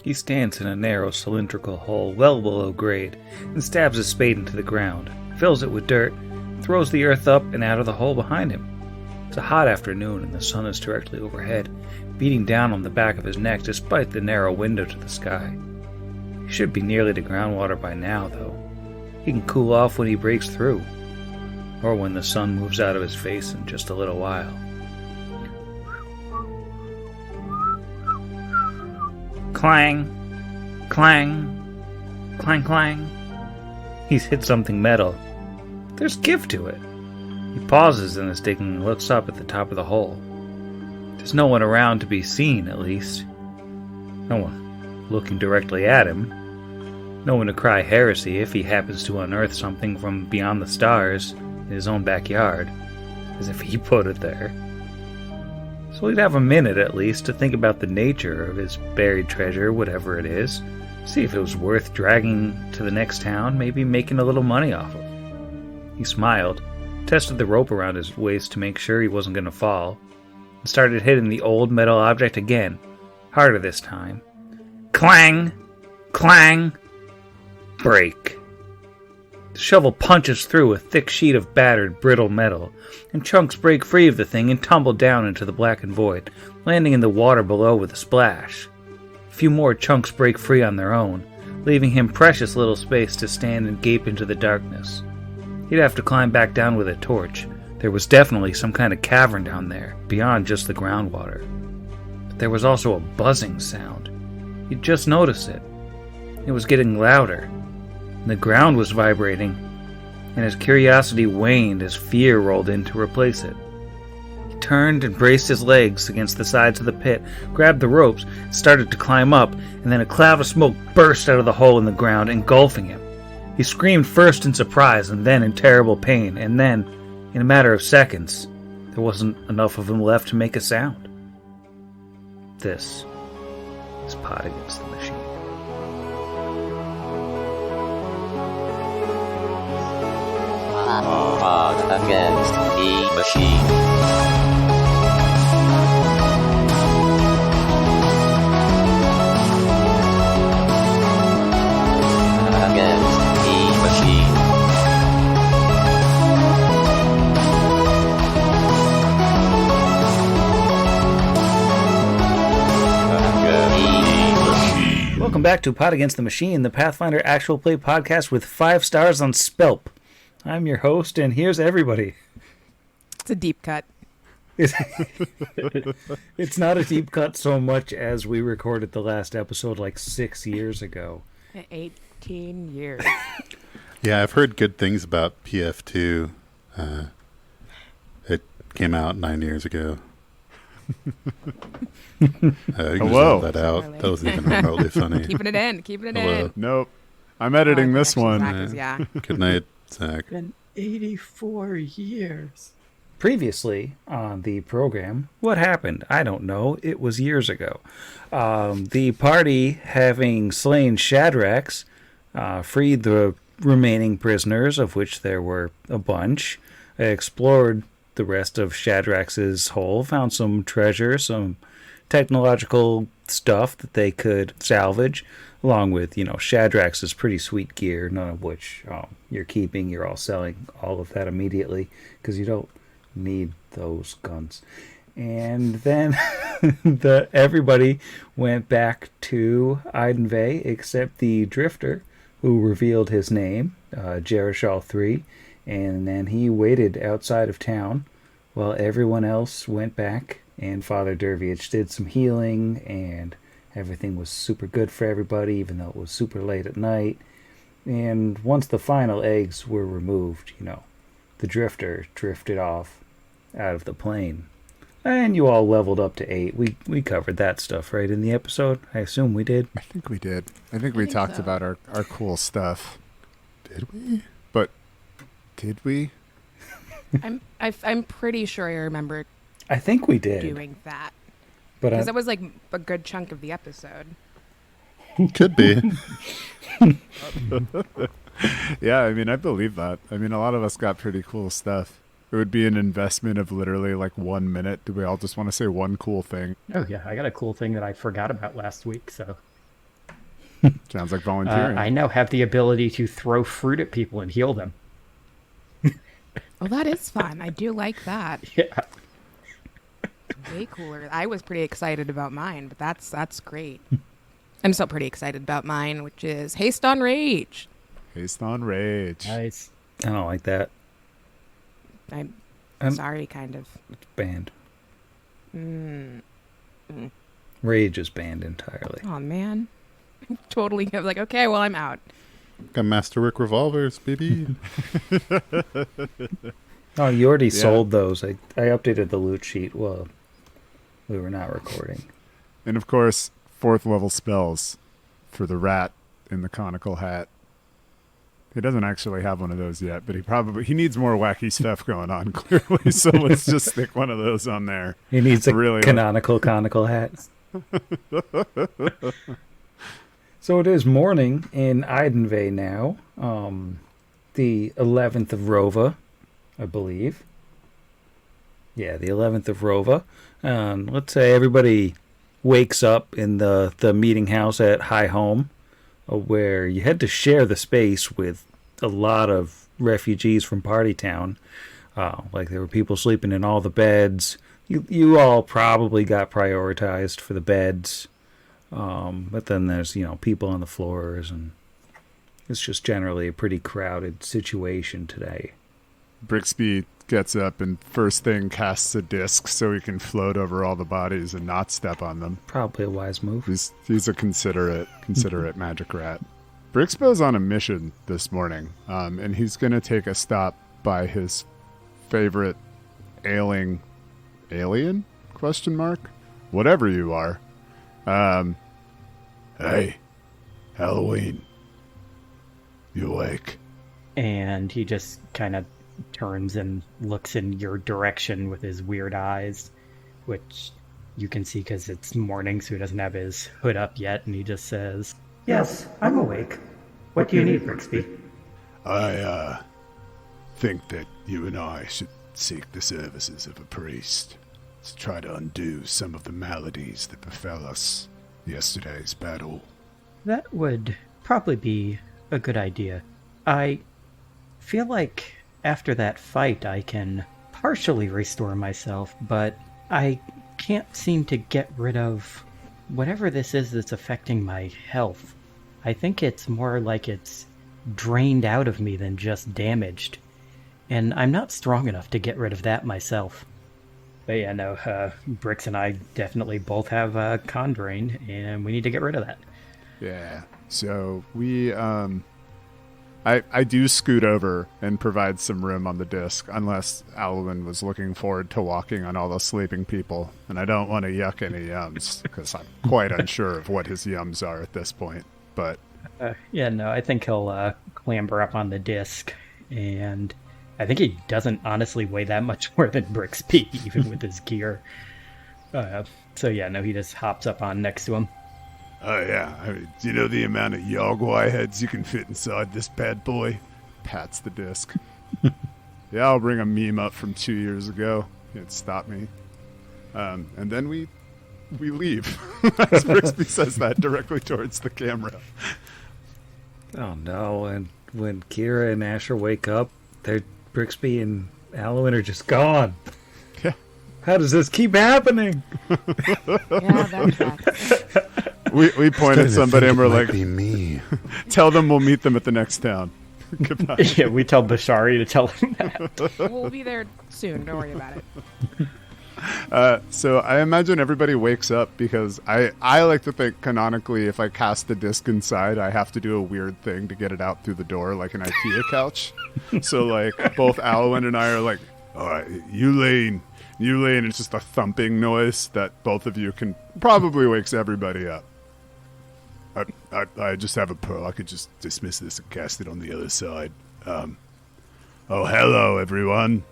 He stands in a narrow cylindrical hole well below grade and stabs his spade into the ground, fills it with dirt, throws the earth up and out of the hole behind him. It's a hot afternoon and the sun is directly overhead, beating down on the back of his neck despite the narrow window to the sky. He should be nearly to groundwater by now, though. He can cool off when he breaks through, or when the sun moves out of his face in just a little while. Clang! Clang! Clang clang! He's hit something metal. There's give to it. He pauses in his digging and looks up at the top of the hole. There's no one around to be seen, at least. No one looking directly at him. No one to cry heresy if he happens to unearth something from beyond the stars in his own backyard, as if he put it there. So he'd have a minute at least to think about the nature of his buried treasure, whatever it is. See if it was worth dragging to the next town, maybe making a little money off of. He smiled, tested the rope around his waist to make sure he wasn't going to fall, and started hitting the old metal object again, harder this time. Clang! Clang! Break! The shovel punches through a thick sheet of battered, brittle metal, and chunks break free of the thing and tumble down into the blackened void, landing in the water below with a splash. A few more chunks break free on their own, leaving him precious little space to stand and gape into the darkness. He'd have to climb back down with a torch. There was definitely some kind of cavern down there, beyond just the groundwater. But there was also a buzzing sound. He'd just noticed it. It was getting louder. The ground was vibrating, and his curiosity waned as fear rolled in to replace it. He turned and braced his legs against the sides of the pit, grabbed the ropes, started to climb up, and then a cloud of smoke burst out of the hole in the ground, engulfing him. He screamed first in surprise, and then in terrible pain, and then, in a matter of seconds, there wasn't enough of him left to make a sound. This is Pot Against the Machine. Pod Against the Machine. Welcome back to Pot Against the Machine, the Pathfinder actual play podcast with 5 stars on Spelp. I'm your host, and here's everybody. It's a deep cut. It's not a deep cut so much as we recorded the last episode like 6 years ago. 18 years. Yeah, I've heard good things about PF2. It came out 9 years ago. You can Hello. just that out. That wasn't even remotely funny. Keeping it in. Hello. Nope. I'm editing this one. Yeah. Good night, Zach. Been 84 years. Previously on the program, what happened? I don't know. It was years ago. The party, having slain Shadrax, freed the remaining prisoners, of which there were a bunch, explored the rest of Shadrax's hole, found some treasure, some technological stuff that they could salvage, along with, Shadrax's pretty sweet gear, none of which you're keeping. You're all selling all of that immediately, because you don't need those guns. And then everybody went back to Idenvay, except the Drifter, who revealed his name, Jerishal III, and then he waited outside of town while everyone else went back, and Father Derviach did some healing, and everything was super good for everybody, even though it was super late at night. And once the final eggs were removed, the Drifter drifted off out of the plane. And you all leveled up to 8. We covered that stuff, right, in the episode? I assume we did. I think we did. I think we talked about our cool stuff. Did we? But did we? I'm pretty sure I remember I think we did. doing that. Because that was like a good chunk of the episode. Could be. Yeah, I believe that. A lot of us got pretty cool stuff. It would be an investment of literally like 1 minute. Do we all just want to say one cool thing? Oh, yeah. I got a cool thing that I forgot about last week, so. Sounds like volunteering. I now have the ability to throw fruit at people and heal them. Oh, that is fun. I do like that. Yeah. Way cooler. I was pretty excited about mine, but that's great. I'm still pretty excited about mine, which is Haste on Rage. Haste on Rage. Nice. I don't like that. I'm sorry, kind of. It's banned. Rage is banned entirely. Oh, man. Totally. I'm like, okay, well, I'm out. Got Masterwork revolvers, baby. Oh, you already sold those. I updated the loot sheet while we were not recording. And of course, 4th level spells for the rat in the conical hat. He doesn't actually have one of those yet, but he needs more wacky stuff going on, clearly. So let's just stick one of those on there. He needs a Really? conical hat. So it is morning in Eidenvey now, the 11th of Rova, I believe. Yeah, the 11th of Rova. Let's say everybody wakes up in the meeting house at High Home, where you had to share the space with a lot of refugees from Party Town. Like there were people sleeping in all the beds. You all probably got prioritized for the beds. But then there's, people on the floors, and it's just generally a pretty crowded situation today. Brixby gets up and first thing casts a disc so he can float over all the bodies and not step on them. Probably a wise move. He's a considerate magic rat. Brixby's on a mission this morning, and he's going to take a stop by his favorite alien? Question mark? Whatever you are. Hey, Halloween. You awake? And he just kind of turns and looks in your direction with his weird eyes, which you can see because it's morning, so he doesn't have his hood up yet, and he just says, "Yes, I'm awake. What do you need, Brixby?" I think that you and I should seek the services of a priest to try to undo some of the maladies that befell us yesterday's battle. That would probably be a good idea. I feel like after that fight I can partially restore myself, but I can't seem to get rid of whatever this is that's affecting my health. I think it's more like it's drained out of me than just damaged, and I'm not strong enough to get rid of that myself. But yeah, no, Brix and I definitely both have con drain, and we need to get rid of that. Yeah, so we, I do scoot over and provide some room on the disc, unless Alwyn was looking forward to walking on all the sleeping people, and I don't want to yuck any yums, because I'm quite unsure of what his yums are at this point, but... Yeah, no, I think he'll clamber up on the disc, and I think he doesn't honestly weigh that much more than Brixby, even with his gear. So yeah, no, he just hops up on next to him. Oh yeah, I mean, do you know the amount of Yogwai heads you can fit inside this bad boy? Pats the disc. Yeah, I'll bring a meme up from 2 years ago. Can't stop me. And then we leave. As Brixby says that directly towards the camera. Oh no, and when Kira and Asher wake up, Brixby and Alwyn are just gone. Yeah. How does this keep happening? Yeah, that tracks. We point at somebody and we're like, be me. tell them we'll meet them at the next town. Goodbye. Yeah, we tell Bashari to tell him that. We'll be there soon. Don't worry about it. So I imagine everybody wakes up because I like to think canonically if I cast the disc inside, I have to do a weird thing to get it out through the door like an IKEA couch. So like both Alwyn and I are like, all right, you lay, and it's just a thumping noise that both of you can probably wakes everybody up. I just have a pearl. I could just dismiss this and cast it on the other side. Oh, hello, everyone.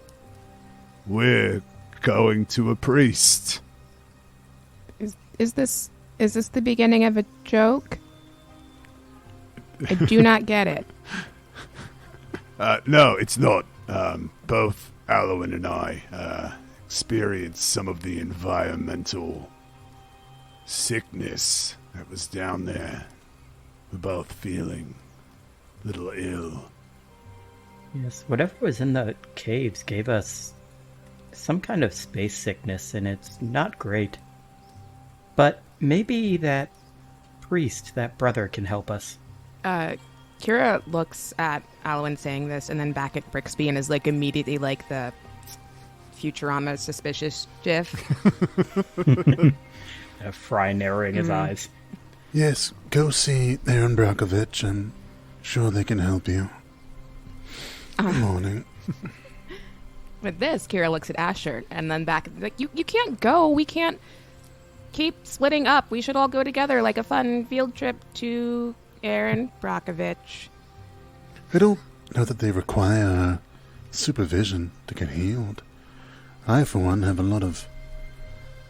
We're going to a priest. Is this the beginning of a joke? I do not get it. No, it's not. Both Alwyn and I experienced some of the environmental sickness that was down there We're both feeling a little ill. Yes, whatever was in the caves gave us some kind of space sickness, and it's not great. But maybe that priest, that brother, can help us. Kira looks at Alwyn saying this and then back at Brixby and is like immediately like the Futurama suspicious gif. Fry narrowing his eyes. Yes, go see Aaron Brockovich. I'm sure they can help you. Good morning. With this, Kira looks at Asher and then back like, you can't go. We can't keep splitting up. We should all go together like a fun field trip to Aaron Brockovich. I don't know that they require supervision to get healed. I, for one, have a lot of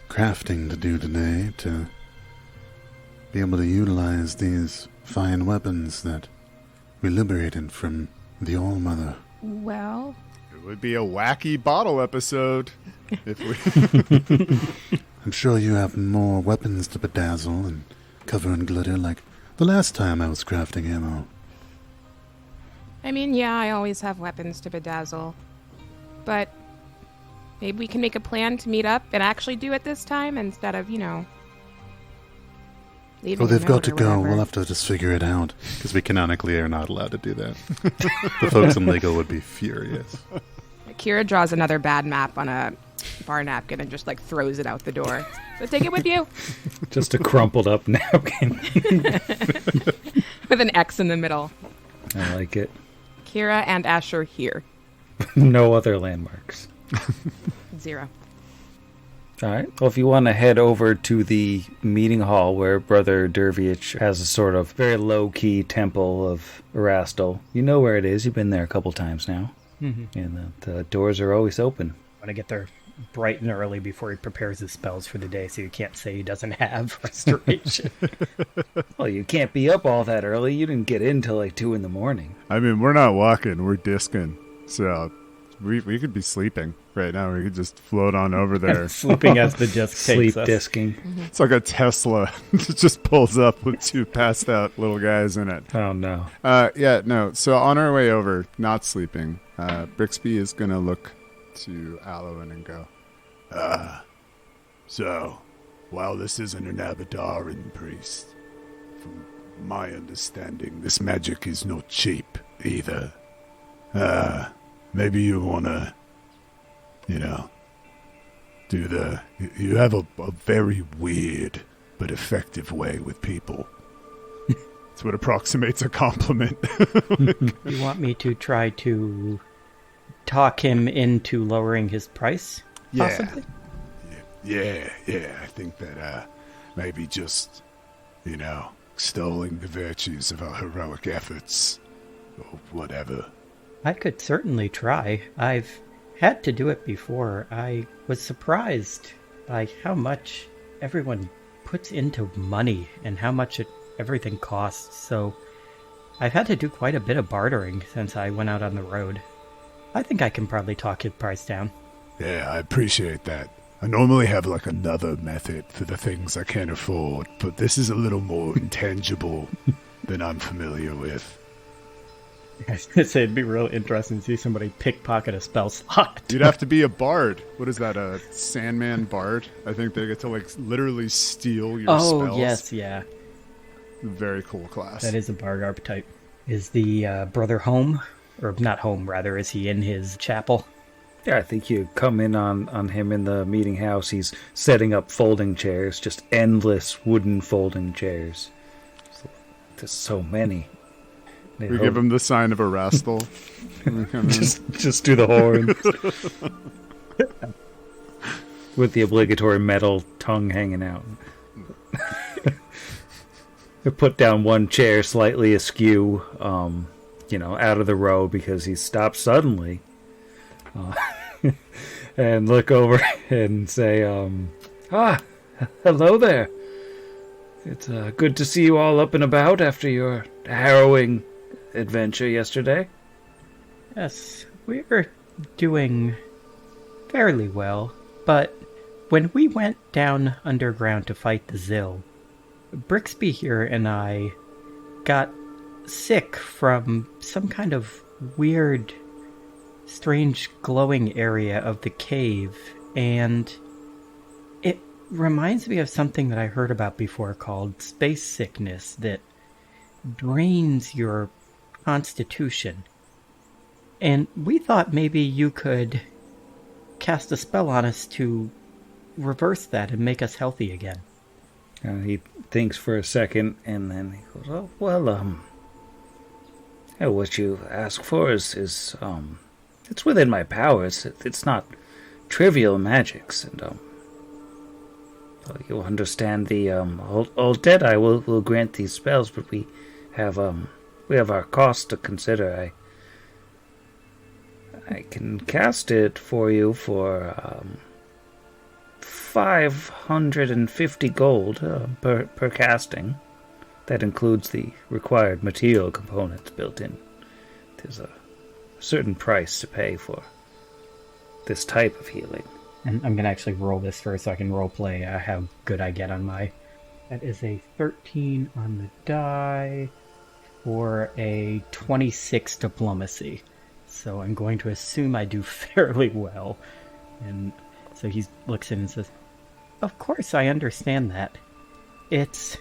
crafting to do today to be able to utilize these fine weapons that we liberated from the All-Mother. Well, It would be a wacky bottle episode if we... I'm sure you have more weapons to bedazzle and cover in glitter like the last time I was crafting ammo. I mean, yeah, I always have weapons to bedazzle. But maybe we can make a plan to meet up and actually do it this time instead of, leaving Oh, a they've got note to or go. whatever. We'll have to just figure it out. Because we canonically are not allowed to do that. The folks in Lego would be furious. Kira draws another bad map on a bar napkin and just, throws it out the door. So take it with you. Just a crumpled up napkin. With an X in the middle. I like it. Kira and Asher here. No other landmarks. 0. All right. Well, if you want to head over to the meeting hall where Brother Derviach has a sort of very low-key temple of Erastil, you know where it is. You've been there a couple times now. Mm-hmm. And the doors are always open. Want to get there bright and early before he prepares his spells for the day, so you can't say he doesn't have restoration. Well, you can't be up all that early. You didn't get in till 2 in the morning. I mean, we're not walking, we're disking. So we could be sleeping right now. We could just float on over there. Sleeping as the disc Sleep takes us. disking. It's like a Tesla. It just pulls up with 2 passed out little guys in it. Oh, no. So on our way over, not sleeping, Brixby is going to look to Alwyn and go, so, while this isn't an Abadaran priest, from my understanding, this magic is not cheap either. Maybe you want to, do you have a very weird but effective way with people. That's what approximates a compliment. You want me to try to talk him into lowering his price, possibly? Yeah, I think that maybe just, extolling the virtues of our heroic efforts, or whatever. I could certainly try. I've had to do it before. I was surprised by how much everyone puts into money and how much everything costs, so I've had to do quite a bit of bartering since I went out on the road. I think I can probably talk his price down. Yeah, I appreciate that. I normally have another method for the things I can't afford, but this is a little more intangible than I'm familiar with. I was going to say, it'd be real interesting to see somebody pickpocket a spell slot. You'd have to be a bard. What is that, a Sandman bard? I think they get to, literally steal your spells. Oh, yes, yeah. Very cool class. That is a bard archetype. Is the brother home? Or not home, rather. Is he in his chapel? Yeah, I think you come in on him in the meeting house. He's setting up folding chairs, just endless wooden folding chairs. There's so many. We give him the sign of Erastil. just do the horns. With the obligatory metal tongue hanging out. They put down one chair slightly askew, out of the row because he stopped suddenly. And look over and say, hello there. It's good to see you all up and about after your harrowing adventure yesterday. Yes, we're doing fairly well, but when we went down underground to fight the Zill, Brixby here and I got sick from some kind of weird, strange glowing area of the cave, and it reminds me of something that I heard about before called space sickness that drains your constitution. And we thought maybe you could cast a spell on us to reverse that and make us healthy again. He thinks for a second, and then he goes, "Oh, well, what you ask for is it's within my powers. It's not trivial magics, and you'll understand the old Deadeye will grant these spells, but we have our costs to consider. I can cast it for you for 550 gold per casting. That includes the required material components built in. There's a certain price to pay for this type of healing." And I'm going to actually roll this first so I can roleplay how good I get on my... That is a 13 on the die for a 26 diplomacy. So I'm going to assume I do fairly well. And so he looks in and says, "Of course I understand that. It's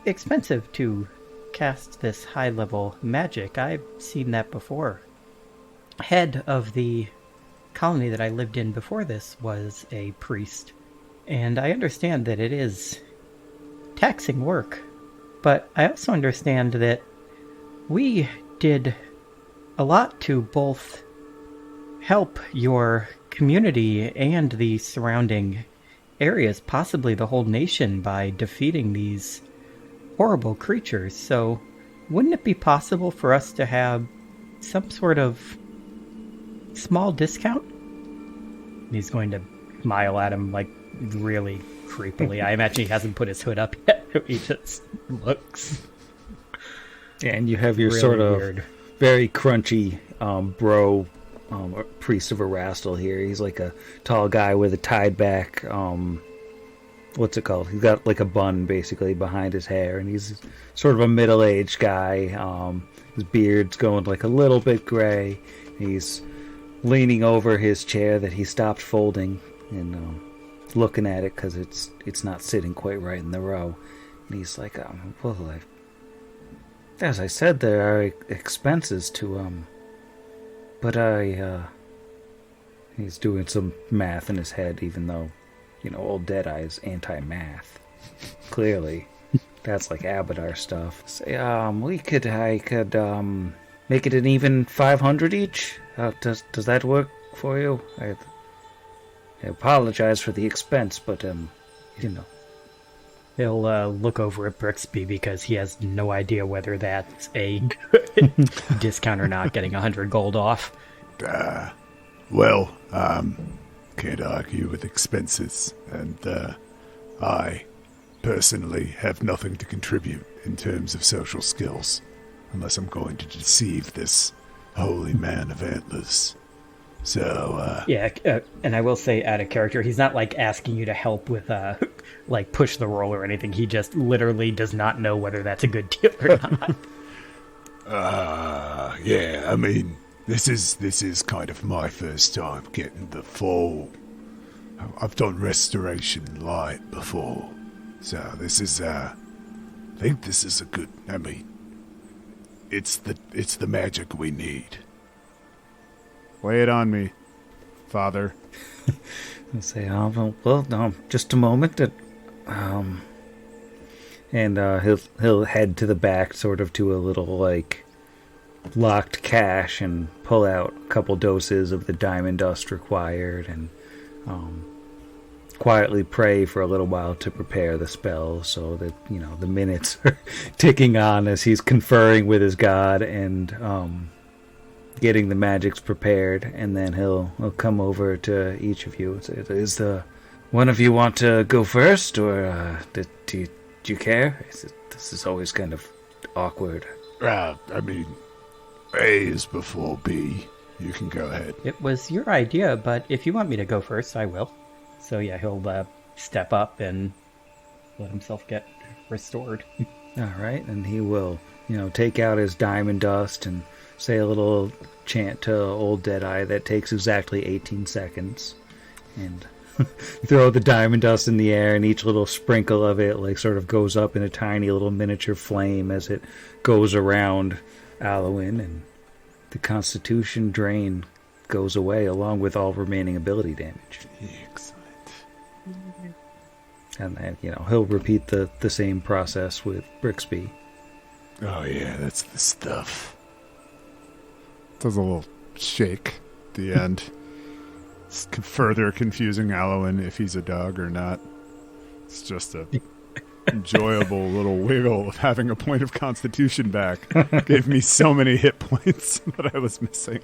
expensive to cast this high-level magic. I've seen that before. Head of the colony that I lived in before this was a priest, and I understand that it is taxing work, but I also understand that we did a lot to both help your community and the surrounding areas, possibly the whole nation, by defeating these horrible creatures. So wouldn't it be possible for us to have some sort of small discount?" And he's going to smile at him, like, really creepily. I imagine he hasn't put his hood up yet. He just looks. Yeah, and you have your really sort of weird, very crunchy bro priest of Erastil here. He's like a tall guy with a tied back, what's it called? He's got like a bun basically behind his hair, and he's sort of a middle-aged guy. His beard's going like a little bit gray. He's leaning over his chair that he stopped folding and looking at it because it's not sitting quite right in the row. And he's like, well, as I said, there are expenses to but he's doing some math in his head, even though, old Deadeye is anti-math. Clearly. That's like Abadar stuff. Say, I could make it an even 500 each. Does that work for you? I apologize for the expense, but He'll look over at Brixby because he has no idea whether that's a discount or not, getting 100 gold off. Well, can't argue with expenses, and I personally have nothing to contribute in terms of social skills, unless I'm going to deceive this holy man of antlers. So, Yeah, and I will say, out of character, he's not, like, asking you to help with, like, push the roll or anything. He just literally does not know whether that's a good deal or not. Yeah, I mean, this is kind of my first time getting the full... I've done Restoration Light before, so this is, I think this is a good, I mean, it's the magic we need. Lay it on me, Father. I say, just a moment. And he'll head to the back, sort of to a little like locked cache, and pull out a couple doses of the diamond dust required, and quietly pray for a little while to prepare the spell, so that the minutes are ticking on as he's conferring with his god and getting the magics prepared. And then he'll come over to each of you and say, "Is the one of you want to go first, or do you care? This is always kind of awkward." I mean, A is before B. You can go ahead. It was your idea, but if you want me to go first, I will. So yeah, he'll step up and let himself get restored. All right, and he will take out his diamond dust and say a little chant to Old Deadeye that takes exactly 18 seconds. And throw the diamond dust in the air, and each little sprinkle of it like sort of goes up in a tiny little miniature flame as it goes around Alwyn, and the Constitution drain goes away along with all remaining ability damage. Excellent. And then, he'll repeat the same process with Brixby. Oh yeah, that's the stuff. Does a little shake at the end. It's further confusing Alwyn if he's a dog or not. It's just a enjoyable little wiggle of having a point of constitution back. Gave me so many hit points that I was missing,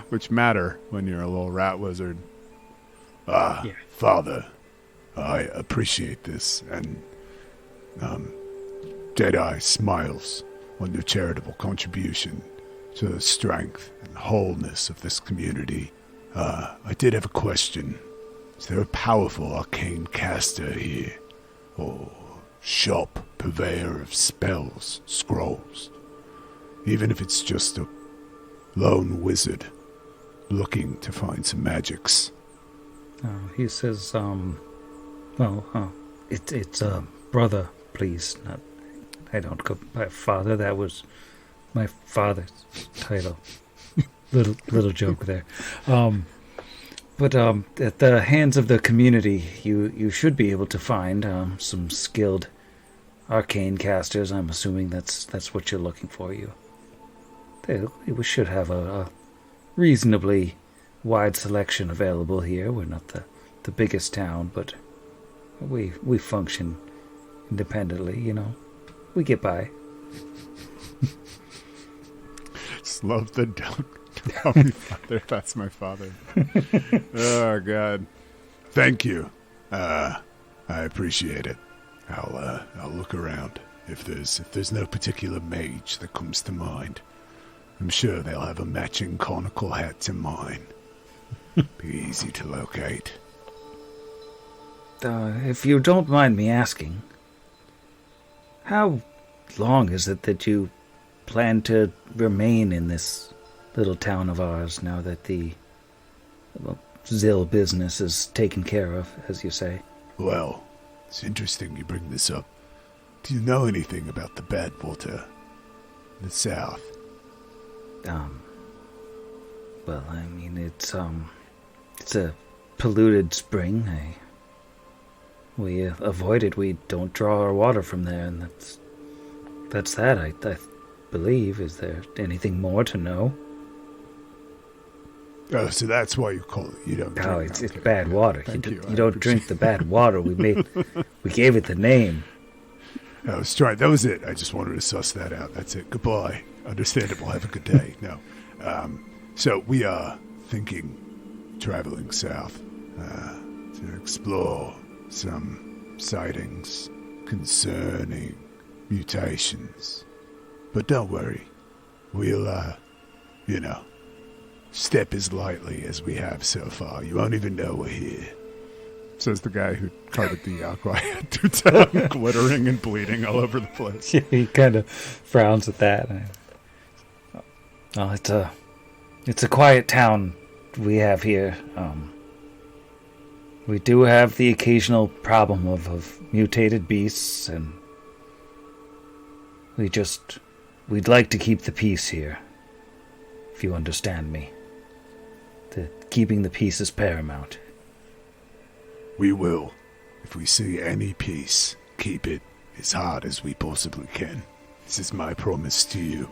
which matter when you're a little rat wizard. Father, I appreciate this, and Deadeye smiles on your charitable contribution to the strength and wholeness of this community. I did have a question. Is there a powerful arcane caster here? Or Shoppe, purveyor of spells, scrolls? Even if it's just a lone wizard looking to find some magics. He says, it's brother, please. Not, I don't go by father. That was my father's title. Little joke there. But at the hands of the community, you should be able to find some skilled arcane casters. I'm assuming that's what you're looking for. We should have a reasonably wide selection available here. We're not the biggest town, but we function independently. We get by. Just love the dunk. Call me father. That's my father. Oh God! Thank you. I appreciate it. I'll look around. If there's no particular mage that comes to mind, I'm sure they'll have a matching conical hat to mine. Be easy to locate. If you don't mind me asking, how long is it that you plan to remain in this little town of ours now that the Zill business is taken care of, as you say? Well, it's interesting you bring this up. Do you know anything about the Badwater in the south? Well, I mean, it's a polluted spring. We avoid it. We don't draw our water from there, and that's that, I believe. Is there anything more to know? Oh, so that's why you call it. You don't drink. No, it's bad water. You don't drink the bad water. We gave it the name. I was trying. That was it. I just wanted to suss that out. That's it. Goodbye. Understandable. Have a good day. No. So we are thinking traveling south to explore some sightings concerning mutations. But don't worry. We'll, step as lightly as we have so far. You won't even know we're here. Says the guy who carted the aqua to town, glittering and bleeding all over the place. Yeah, he kind of frowns at that. Well, it's a quiet town we have here. We do have the occasional problem of mutated beasts, and we'd like to keep the peace here, if you understand me. Keeping the peace is paramount. We will. If we see any peace, keep it as hard as we possibly can. This is my promise to you.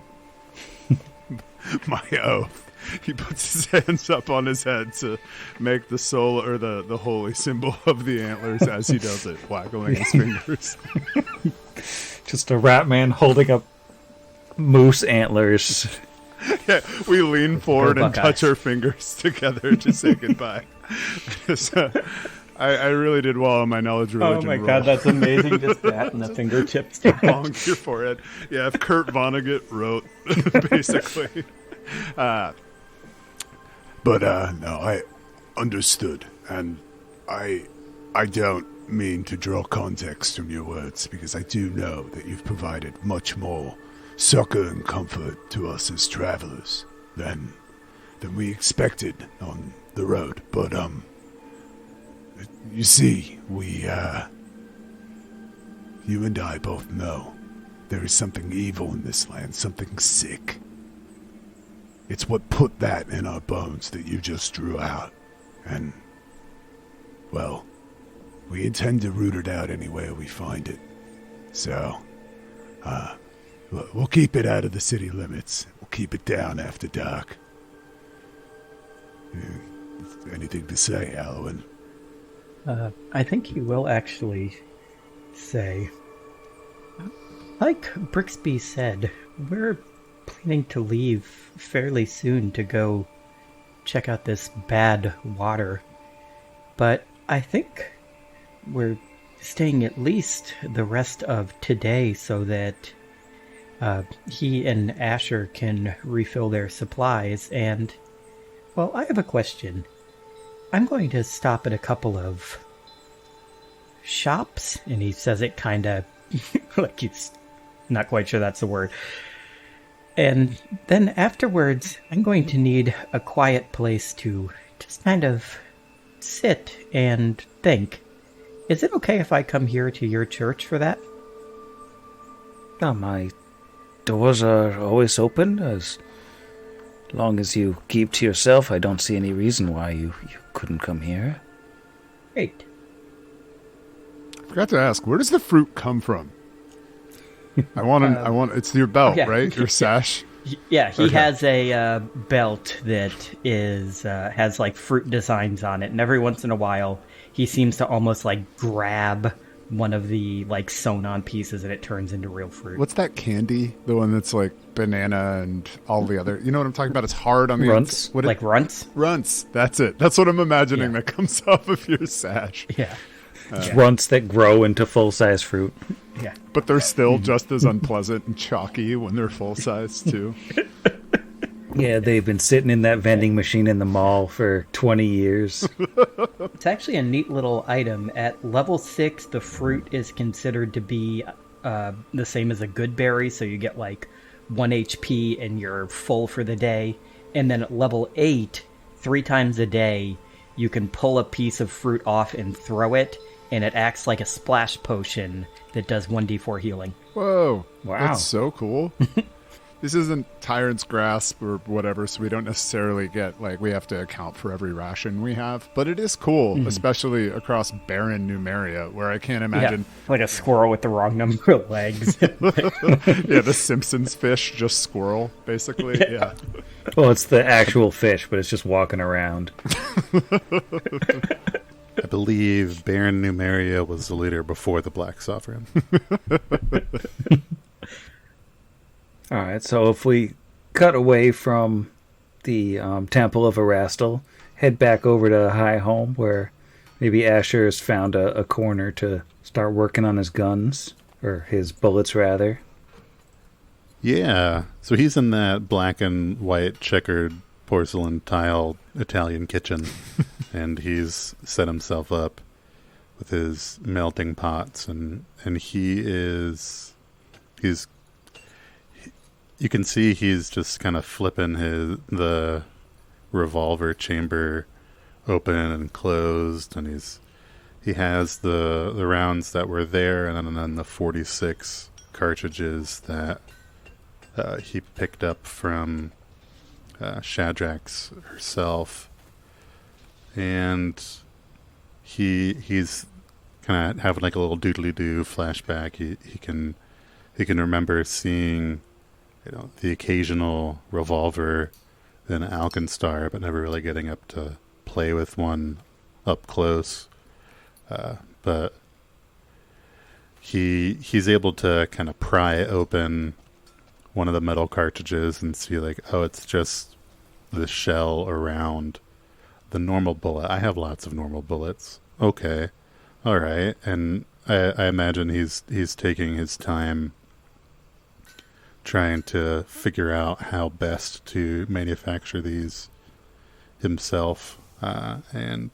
My oath. He puts his hands up on his head to make the soul or the holy symbol of the antlers as he does it, waggling his fingers. Just a rat man holding up moose antlers. Yeah, we lean forward and touch our fingers together to say goodbye. I really did well on my knowledge religion. Oh my roll. God, that's amazing! Just that and the fingertips. Bonk your forehead. Yeah, if Kurt Vonnegut wrote, basically. But no, I understood, and I don't mean to draw context from your words, because I do know that you've provided much more succor and comfort to us as travelers than we expected on the road. But you see, you and I both know there is something evil in this land, something sick. It's what put that in our bones that you just drew out. And, well, we intend to root it out anywhere we find it. So, we'll keep it out of the city limits. We'll keep it down after dark. Anything to say, Alwyn? I think he will actually say, like Brixby said, we're planning to leave fairly soon to go check out this bad water. But I think we're staying at least the rest of today so that he and Asher can refill their supplies. And, well, I have a question. I'm going to stop at a couple of shops, and he says it kind of like he's not quite sure that's the word. And then afterwards, I'm going to need a quiet place to just kind of sit and think. Is it okay if I come here to your church for that? Oh, my doors are always open. As long as you keep to yourself, I don't see any reason why you couldn't come here. Great. I forgot to ask, where does the fruit come from? I want. It's your belt, yeah. right? Your sash. Yeah, he Okay. has a belt that is has like fruit designs on it, and every once in a while he seems to almost like grab one of the like sewn on pieces and it turns into real fruit. What's that candy? The one that's like banana and all the other. You know what I'm talking about? It's hard on the Runts? What Like runts? runts. That's it. That's what I'm imagining Yeah. that comes off of your sash. Yeah. Runts that grow into full-size fruit. Yeah. But they're still just as unpleasant and chalky when they're full size too. Yeah, they've been sitting in that vending machine in the mall for 20 years. It's actually a neat little item. At level 6, the fruit is considered to be the same as a good berry, so you get like 1 HP and you're full for the day. And then at level 8, 3 times a day, you can pull a piece of fruit off and throw it, and it acts like a splash potion that does 1d4 healing. Whoa. Wow. That's so cool. This isn't Tyrant's Grasp or whatever, so we don't necessarily get, like, we have to account for every ration we have. But it is cool, especially across barren Numeria, where I can't imagine... Yeah, like a squirrel with the wrong number of legs. Yeah, the Simpsons fish, just squirrel, basically. Yeah. Well, it's the actual fish, but it's just walking around. I believe Baron Numeria was the leader before the Black Sovereign. All right, so if we cut away from the Temple of Erastil, head back over to High Home, where maybe Asher has found a corner to start working on his guns, or his bullets, rather. Yeah, so he's in that black and white checkered porcelain tile Italian kitchen, and he's set himself up with his melting pots, and he's you can see he's just kind of flipping the revolver chamber open and closed, and he has the rounds that were there, and then the 46 cartridges that he picked up from Shadrach's herself, and he's kind of having like a little doodly-doo flashback. He can remember seeing, the occasional revolver in Alkenstar, but never really getting up to play with one up close. But he's able to kind of pry open one of the metal cartridges and see like, oh, it's just the shell around the normal bullet. I have lots of normal bullets. Okay. All right. And I imagine he's taking his time trying to figure out how best to manufacture these himself. And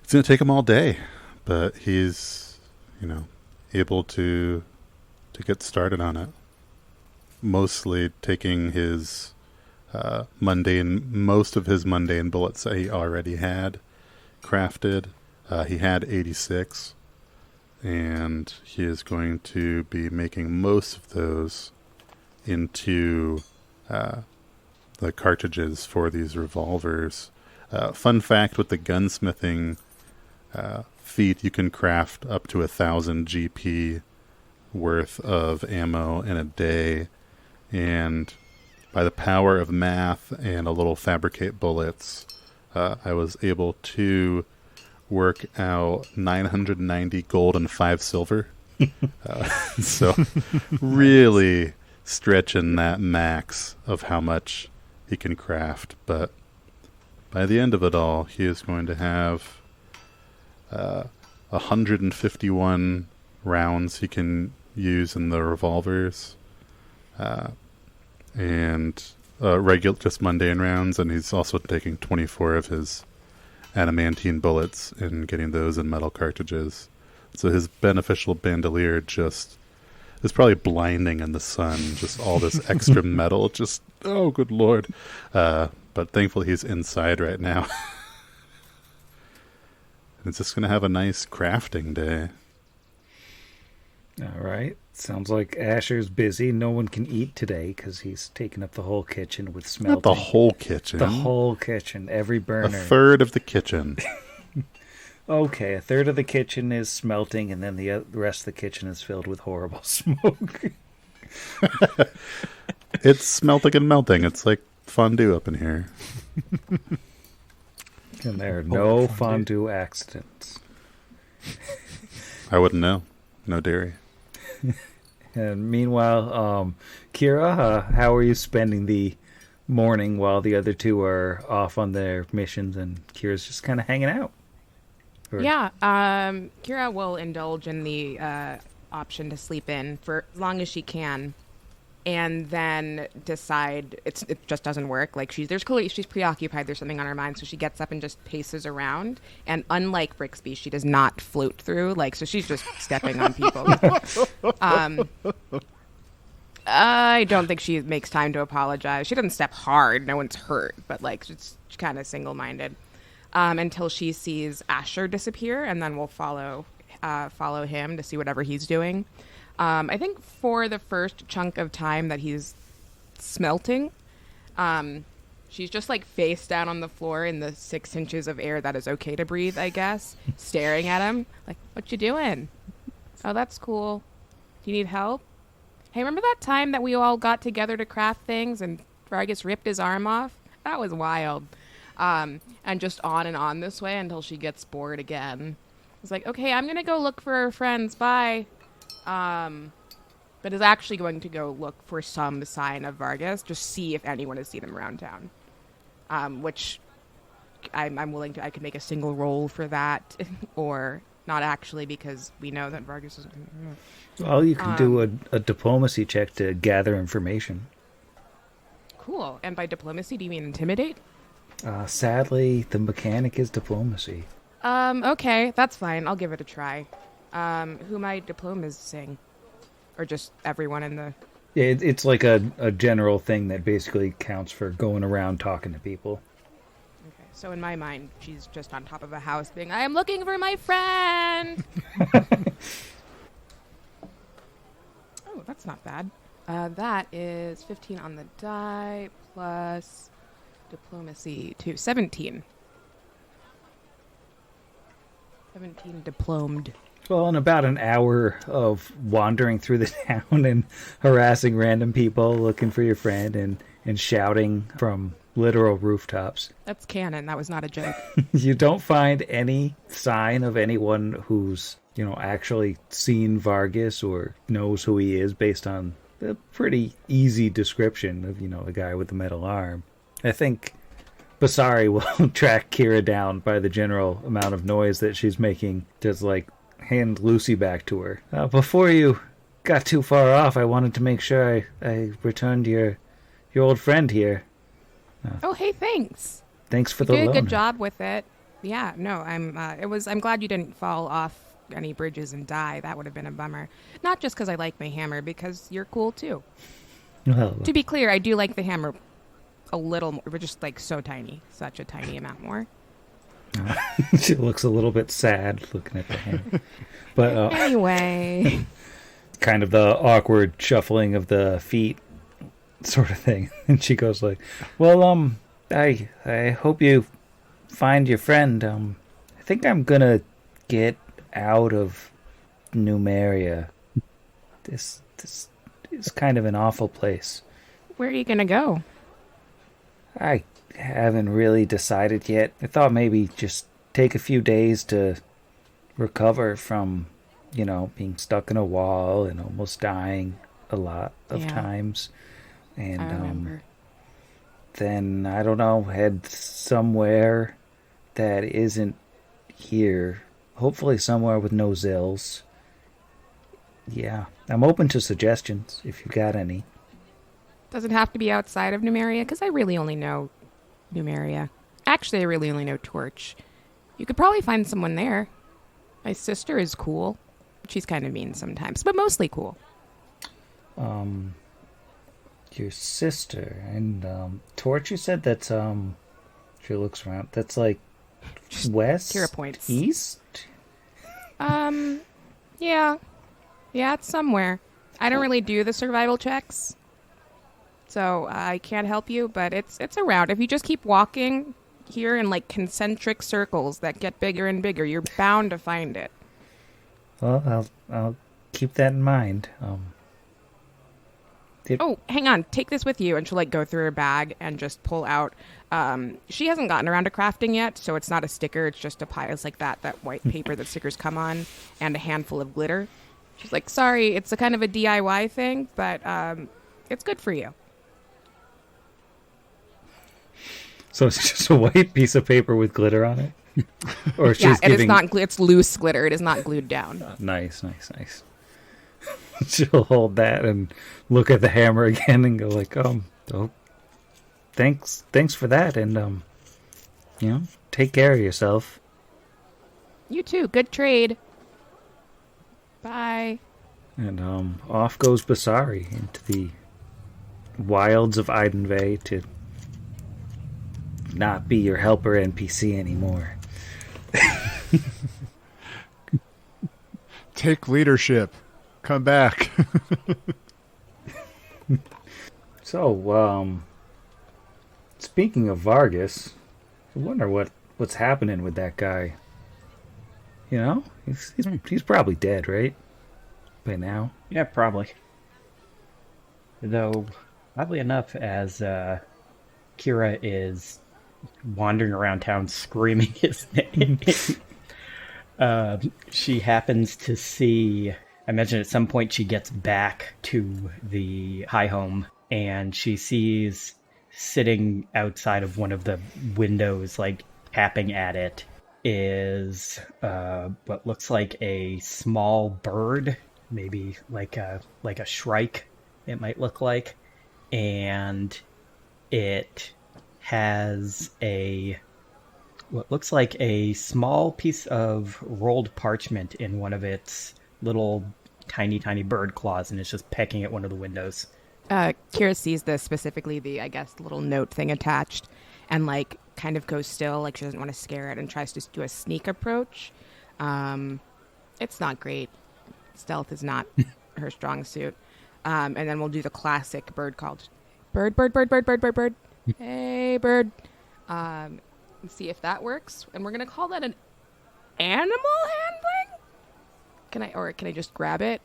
it's going to take him all day, but he's, able to get started on it. mostly taking his most of his mundane bullets that he already had crafted. He had 86, and he is going to be making most of those into the cartridges for these revolvers. Fun fact with the gunsmithing feat, you can craft up to 1,000 GP worth of ammo in a day, and by the power of math and a little fabricate bullets, I was able to work out 990 gold and 5 silver. So really stretching that max of how much he can craft. But by the end of it all, he is going to have 151 rounds he can use in the revolvers, and regular, just mundane rounds, and he's also taking 24 of his adamantine bullets and getting those in metal cartridges. So his beneficial bandolier just is probably blinding in the sun, just all this extra metal, just, oh, good lord. But thankfully he's inside right now. It's just going to have a nice crafting day. All right. Sounds like Asher's busy. No one can eat today because he's taken up the whole kitchen with smelting. Not the whole kitchen. The whole kitchen. Every burner. A third of the kitchen. Okay, a third of the kitchen is smelting, and then the rest of the kitchen is filled with horrible smoke. It's smelting and melting. It's like fondue up in here. And there are no fondue accidents. I wouldn't know. No dairy. And meanwhile, Kira, how are you spending the morning while the other two are off on their missions and Kira's just kind of hanging out? Or... Yeah, Kira will indulge in the option to sleep in for as long as she can, and then decide it just doesn't work. Like she's preoccupied. There's something on her mind, so she gets up and just paces around. And unlike Brixby, she does not float through. Like so, she's just stepping on people. I don't think she makes time to apologize. She doesn't step hard. No one's hurt, but like she's kind of single-minded until she sees Asher disappear, and then we'll follow him to see whatever he's doing. I think for the first chunk of time that he's smelting, she's just like face down on the floor in the 6 inches of air that is okay to breathe, I guess, staring at him like, what you doing? Oh, that's cool. Do you need help? Hey, remember that time that we all got together to craft things and Vargas ripped his arm off? That was wild. And just on this way until she gets bored again. It's like, okay, I'm going to go look for her friends. Bye. But is actually going to go look for some sign of Vargas, just see if anyone has seen him around town. Which I'm willing to, I could make a single roll for that, or not actually, because we know that Vargas is... Well, you can do a diplomacy check to gather information. Cool. And by diplomacy, do you mean intimidate? Sadly, the mechanic is diplomacy. Okay, that's fine. I'll give it a try. Who am I diplomasing? Or just everyone in the... Yeah, it's like a general thing that basically counts for going around talking to people. Okay, so in my mind, she's just on top of a house being, I am looking for my friend! Oh, that's not bad. That is 15 on the die, plus diplomacy to 17. 17 diplomed. Well, in about an hour of wandering through the town and harassing random people looking for your friend and shouting from literal rooftops. That's canon. That was not a joke. You don't find any sign of anyone who's, actually seen Vargas or knows who he is based on a pretty easy description of, the guy with the metal arm. I think Basari will track Kira down by the general amount of noise that she's making, just like hand Lucy back to her. Before you got too far off, I wanted to make sure I returned your old friend here. Oh, hey, thanks. Thanks for you the did a loan. good job with it. Yeah, no, I'm glad you didn't fall off any bridges and die. That would have been a bummer. Not just because I like my hammer, because you're cool too. Well, To be clear, I do like the hammer a little more. We're just like so tiny. Such a tiny amount more. she looks a little bit sad looking at the hand. But Anyway. kind of the awkward shuffling of the feet sort of thing. And she goes like, well, I hope you find your friend. I think I'm gonna get out of Numeria. This is kind of an awful place. Where are you going to go? I haven't really decided yet. I thought maybe just take a few days to recover from, being stuck in a wall and almost dying a lot of times. And I remember. then, I don't know, head somewhere that isn't here. Hopefully somewhere with no zills. Yeah, I'm open to suggestions if you got any. Does it have to be outside of Numeria? Because I really only know Numeria. Actually, I really only know Torch. You could probably find someone there. My sister is cool. She's kind of mean sometimes, but mostly cool. Your sister and Torch, you said that's she looks around. That's like west, Kira points. east. Yeah. Yeah, it's somewhere. I don't really do the survival checks, so I can't help you, but it's around. If you just keep walking here in like concentric circles that get bigger and bigger, you're bound to find it. Well, I'll keep that in mind. Oh, hang on. Take this with you. And she'll like go through her bag and just pull out. She hasn't gotten around to crafting yet, so it's not a sticker. It's just a pile. It's like that white paper that stickers come on, and a handful of glitter. She's like, sorry, it's a kind of a DIY thing, but it's good for you. So it's just a white piece of paper with glitter on it? Or she's Yeah, and giving... it's loose glitter. It is not glued down. Nice. She'll hold that and look at the hammer again and go like, oh, thanks for that, and take care of yourself. You too. Good trade. Bye. And off goes Basari into the wilds of Idenvay to not be your helper NPC anymore. Take leadership. Come back. So, speaking of Vargas, I wonder what's happening with that guy. He's probably dead, right? By now. Yeah, probably. Though, oddly enough, as Kira is wandering around town screaming his name, she happens to see... I imagine at some point she gets back to the high home, and she sees sitting outside of one of the windows, like tapping at it, is what looks like a small bird, maybe like a shrike, it might look like, and it has what looks like a small piece of rolled parchment in one of its little tiny bird claws, and it's just pecking at one of the windows. Kira sees this, specifically the, I guess, little note thing attached, and like kind of goes still, like she doesn't want to scare it, and tries to do a sneak approach. It's not great. Stealth is not her strong suit. And then we'll do the classic bird called bird. Hey, bird. And see if that works. And we're gonna call that an animal handling. Can I just grab it?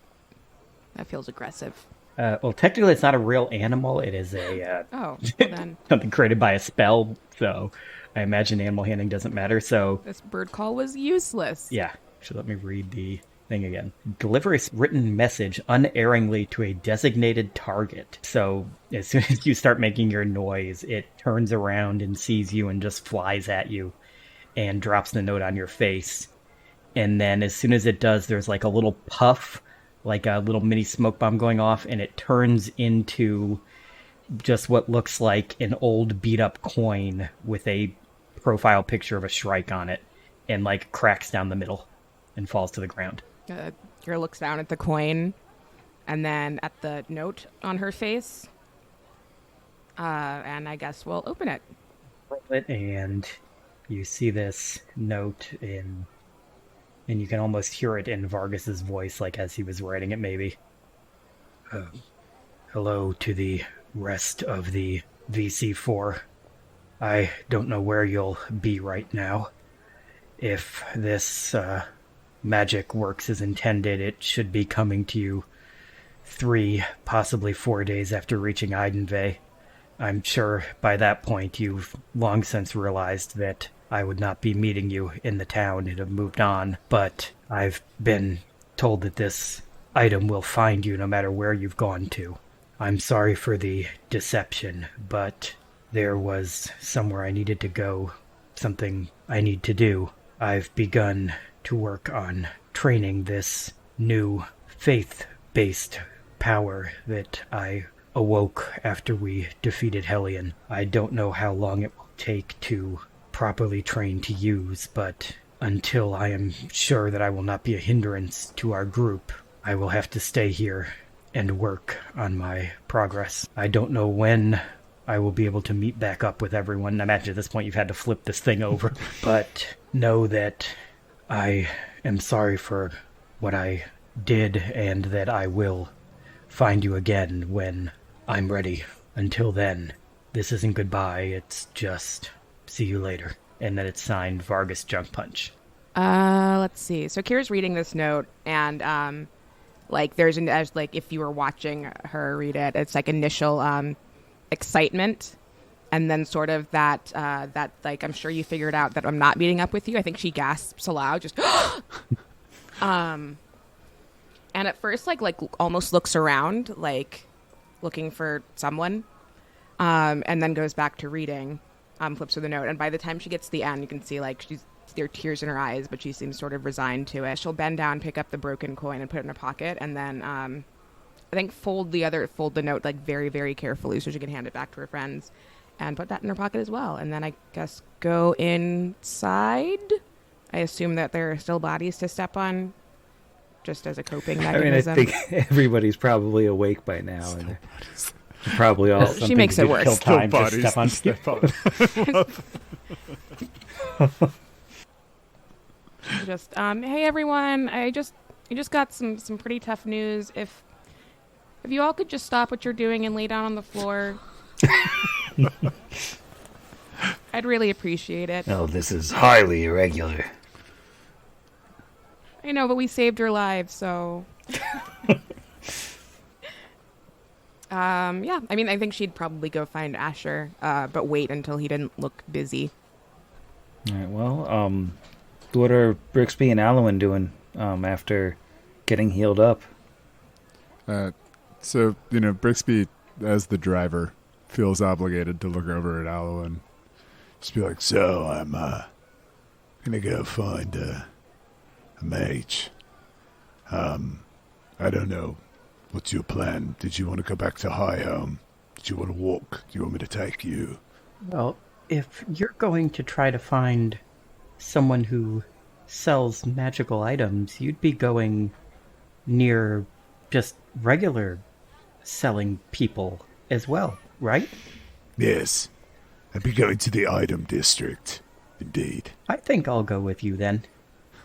That feels aggressive. Well, technically, it's not a real animal. It is a Oh, well then something created by a spell. So I imagine animal handling doesn't matter. So this bird call was useless. yeah, so let me read the thing again. Deliver a written message unerringly to a designated target. So as soon as you start making your noise, it turns around and sees you and just flies at you and drops the note on your face. And then as soon as it does, there's like a little puff, like a little mini smoke bomb going off, and it turns into just what looks like an old beat up coin with a profile picture of a shrike on it, and like cracks down the middle and falls to the ground. Kira looks down at the coin, and then at the note on her face, And I guess we'll open it. And you see this note and you can almost hear it in Vargas's voice, like as he was writing it, maybe. Hello to the rest of the VC4. I don't know where you'll be right now. If this magic works as intended, it should be coming to you 3, possibly 4 days after reaching Eidenvey. I'm sure by that point you've long since realized that I would not be meeting you in the town and have moved on, but I've been told that this item will find you no matter where you've gone to. I'm sorry for the deception, but there was somewhere I needed to go, something I need to do. I've begun to work on training this new faith-based power that I awoke after we defeated Hellion. I don't know how long it will take to properly train to use, but until I am sure that I will not be a hindrance to our group, I will have to stay here and work on my progress. I don't know when I will be able to meet back up with everyone. I imagine at this point you've had to flip this thing over, but know that I am sorry for what I did and that I will find you again when I'm ready. Until then, this isn't goodbye, it's just see you later. And then it's signed Vargas Junk Punch. Let's see. So Kira's reading this note, and like there's an as like if you were watching her read it, it's like initial excitement, and then sort of that like I'm sure you figured out that I'm not meeting up with you. I think she gasps aloud, just and at first like almost looks around, like looking for someone, and then goes back to reading. Flips her the note, and by the time she gets to the end, you can see like there are tears in her eyes, but she seems sort of resigned to it. She'll bend down, pick up the broken coin, and put it in her pocket, and then I think fold the note like very, very carefully so she can hand it back to her friends, and put that in her pocket as well. And then I guess go inside. I assume that there are still bodies to step on, just as a coping mechanism. I mean, I think everybody's probably awake by now, and probably all. She makes it worse. Kill time to Step on. Just hey everyone, I just got some pretty tough news. If you all could just stop what you're doing and lay down on the floor, I'd really appreciate it. Oh, this is highly irregular. I know, but we saved your lives, so yeah. I mean, I think she'd probably go find Asher, but wait until he didn't look busy. All right. Well, what are Brixby and Alwyn doing after getting healed up? So, Brixby, as the driver, feels obligated to look over at Alwyn. Just be like, so I'm gonna go find a mage. I don't know. What's your plan? Did you want to go back to High Home? Did you want to walk? Do you want me to take you? Well, if you're going to try to find someone who sells magical items, you'd be going near just regular selling people as well, right? Yes. I'd be going to the item district. Indeed. I think I'll go with you then.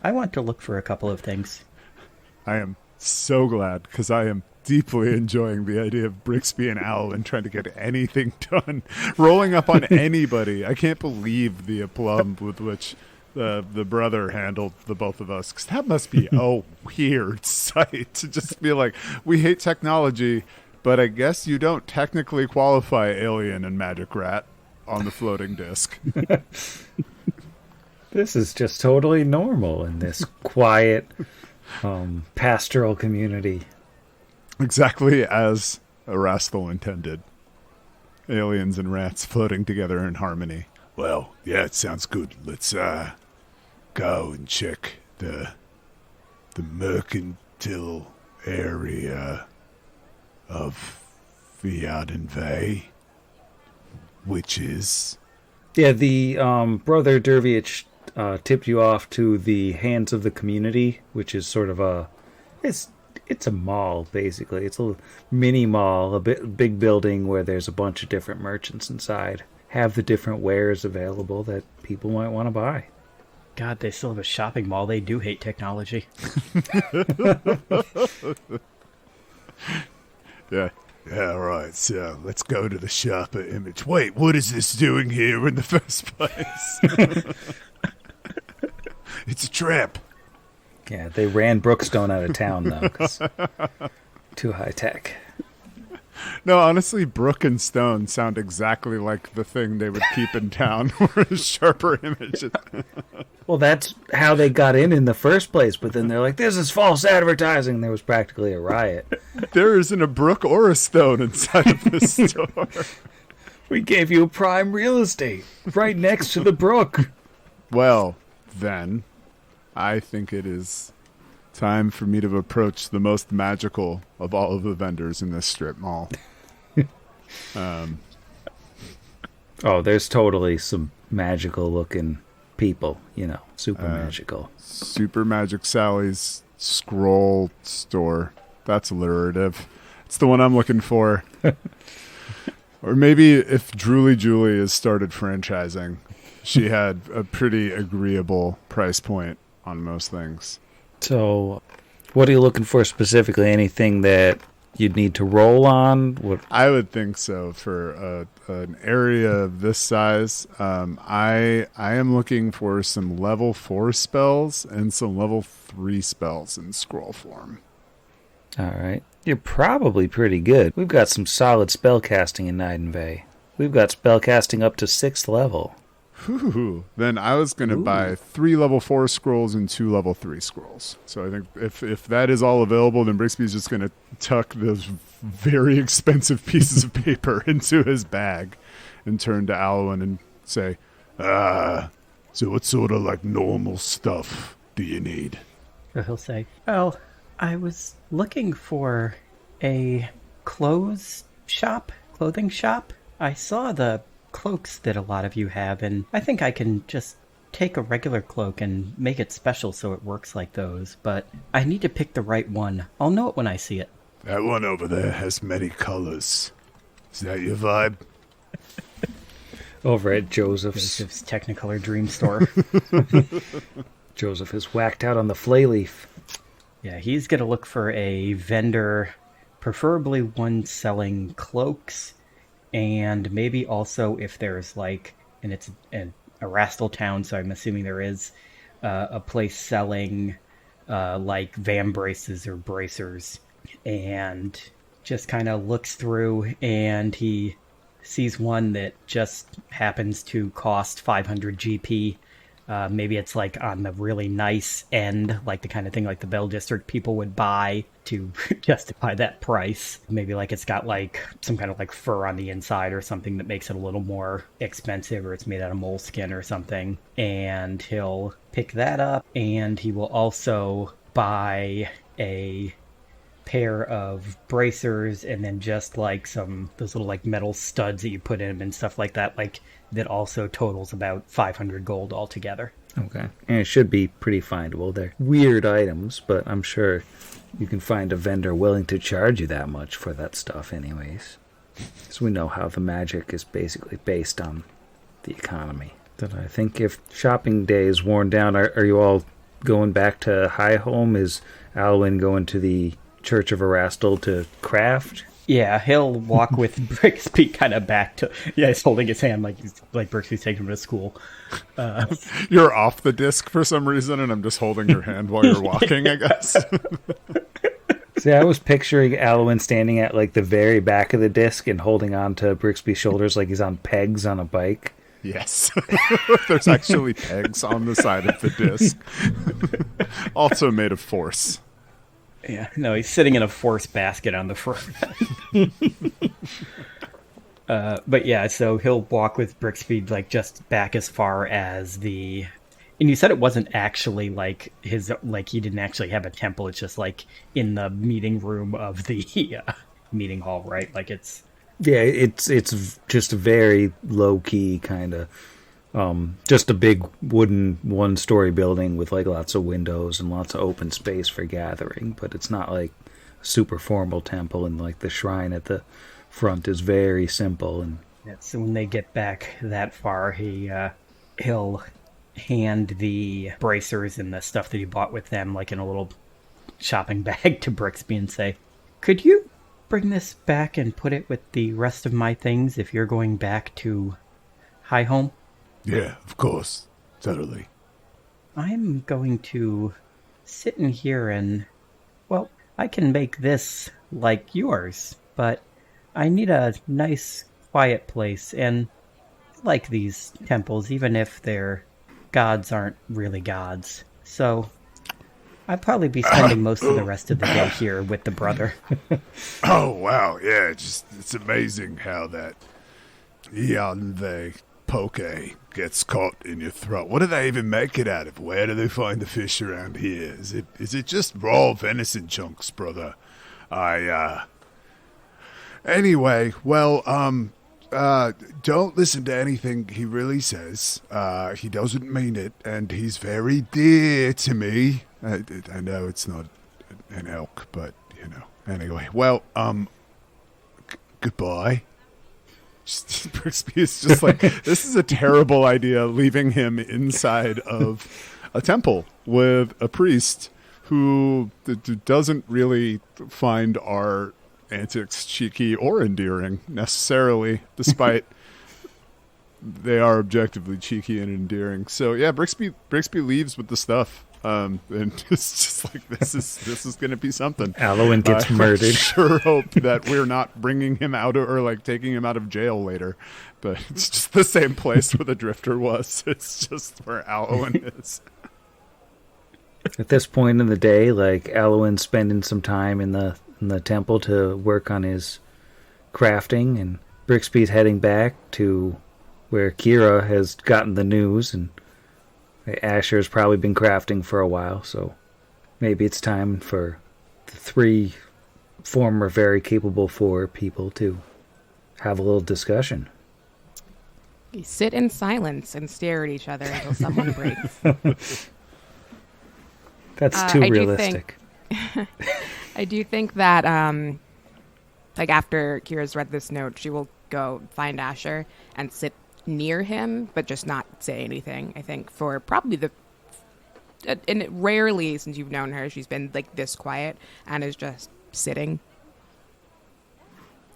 I want to look for a couple of things. I am so glad, because I am deeply enjoying the idea of Brixby and Alwyn trying to get anything done, rolling up on anybody. I can't believe the aplomb with which the brother handled the both of us, because that must be a weird sight to just be like, we hate technology, but I guess you don't technically qualify alien and magic rat on the floating disc. This is just totally normal in this quiet pastoral community. Exactly as Erastil intended. Aliens and rats floating together in harmony. Well, yeah, it sounds good. Let's go and check the mercantile area of Viadenvey, which is... Yeah, the Brother Derviach tipped you off to the Hands of the Community, which is sort of it's It's a mall, basically. It's a mini mall, big building where there's a bunch of different merchants inside. Have the different wares available that people might want to buy. God, they still have a shopping mall. They do hate technology. Yeah. Yeah, all right, so let's go to the Shoppe image. Wait, what is this doing here in the first place? It's a trap. Yeah, they ran Brookstone out of town, though, 'cause too high tech. No, honestly, Brook and Stone sound exactly like the thing they would keep in town, or sharper images. Well, that's how they got in the first place, but then they're like, this is false advertising. There was practically a riot. There isn't a Brook or a Stone inside of this store. We gave you prime real estate right next to the brook. Well, then, I think it is time for me to approach the most magical of all of the vendors in this strip mall. Oh, there's totally some magical looking people, super magical. Super Magic Sally's scroll store. That's alliterative. It's the one I'm looking for. Or maybe if Drooly Julie has started franchising, she had a pretty agreeable price point on most things. So, what are you looking for specifically? Anything that you'd need to roll on? What? I would think so for an area of this size. I am looking for some level 4 spells and some level 3 spells in scroll form. All right. You're probably pretty good. We've got some solid spellcasting in Nidenvey. We've got spellcasting up to 6th level. Whew. Then I was going to buy 3 level 4 scrolls and 2 level 3 scrolls. So I think if that is all available, then Brixby's just going to tuck those very expensive pieces of paper into his bag and turn to Alwyn and say, So what sort of like normal stuff do you need? So he'll say, well, I was looking for a clothing shop. I saw the cloaks that a lot of you have, and I think I can just take a regular cloak and make it special so it works like those, but I need to pick the right one. I'll know it when I see it. That one over there has many colors. Is that your vibe? Over at Joseph's Technicolor Dream Store. Joseph is whacked out on the flay leaf. Yeah, he's going to look for a vendor, preferably one selling cloaks, and maybe also if there's and it's a Rastal town, so I'm assuming there is a place selling van braces or bracers, and just kind of looks through and he sees one that just happens to cost 500 GP. Maybe it's on the really nice end, like the kind of thing like the Bell District people would buy to justify that price. Maybe it's got some kind of fur on the inside or something that makes it a little more expensive, or it's made out of moleskin or something. And he'll pick that up, and he will also buy a pair of bracers, and then just those little metal studs that you put in them and stuff like that, that also totals about 500 gold altogether. Okay. And it should be pretty findable. They're weird items, but I'm sure you can find a vendor willing to charge you that much for that stuff anyways. So we know how the magic is basically based on the economy. But I think if shopping day is worn down, are you all going back to Highholm? Is Alwyn going to the Church of Erastil to craft? Yeah, he'll walk with Brixby kind of back to... Yeah, he's holding his hand like Brixby's taking him to school. You're off the disc for some reason, and I'm just holding your hand while you're walking, I guess. See, I was picturing Alwyn standing at the very back of the disc and holding on to Brixby's shoulders like he's on pegs on a bike. Yes. There's actually pegs on the side of the disc. Also made of force. Yeah, no, he's sitting in a force basket on the front. But yeah, so he'll walk with Brixby just back as far as the... And you said it wasn't actually his... he didn't actually have a temple. It's just in the meeting room of the meeting hall, right? It's... Yeah, it's just a very low-key kind of Just a big wooden one-story building with like lots of windows and lots of open space for gathering, but it's not like a super formal temple, and like the shrine at the front is very simple. And Yeah, so when they get back that far, he'll hand the bracers and the stuff that he bought with them like in a little shopping bag to Brixby and say, "Could you bring this back and put it with the rest of my things if you're going back to High Home?" Yeah, of course. Totally. I'm going to sit in here and, well, I can make this like yours, but I need a nice, quiet place, and I like these temples, even if their gods aren't really gods. So I'd probably be spending most of the rest of the day here with the brother. Oh, wow. Yeah, it's amazing how that Yonve poke gets caught in your throat. What do they even make it out of? Where do they find the fish around here? Is it just raw venison chunks, brother? Anyway, well, don't listen to anything he really says. He doesn't mean it, and he's very dear to me. I know it's not an elk, but, you know. Anyway, well, goodbye. Brixby is just like, this is a terrible idea, leaving him inside of a temple with a priest who doesn't really find our antics cheeky or endearing necessarily, despite they are objectively cheeky and endearing. So yeah, Brixby leaves with the stuff. And it's just like, this is going to be something. Alwyn gets murdered. I sure hope that we're not bringing him out or like taking him out of jail later. But it's just the same place where the Drifter was. It's just where Alwyn is. At this point in the day, like, Alwyn's spending some time in the temple to work on his crafting, and Brixby's heading back to where Kira has gotten the news, and Asher's probably been crafting for a while, so maybe it's time for the three former very capable four people to have a little discussion. You sit in silence and stare at each other until someone breaks. That's too realistic. I do think that, like, after Kira's read this note, she will go find Asher and sit near him, but just not say anything. I think for probably and rarely since you've known her, she's been like this quiet and is just sitting,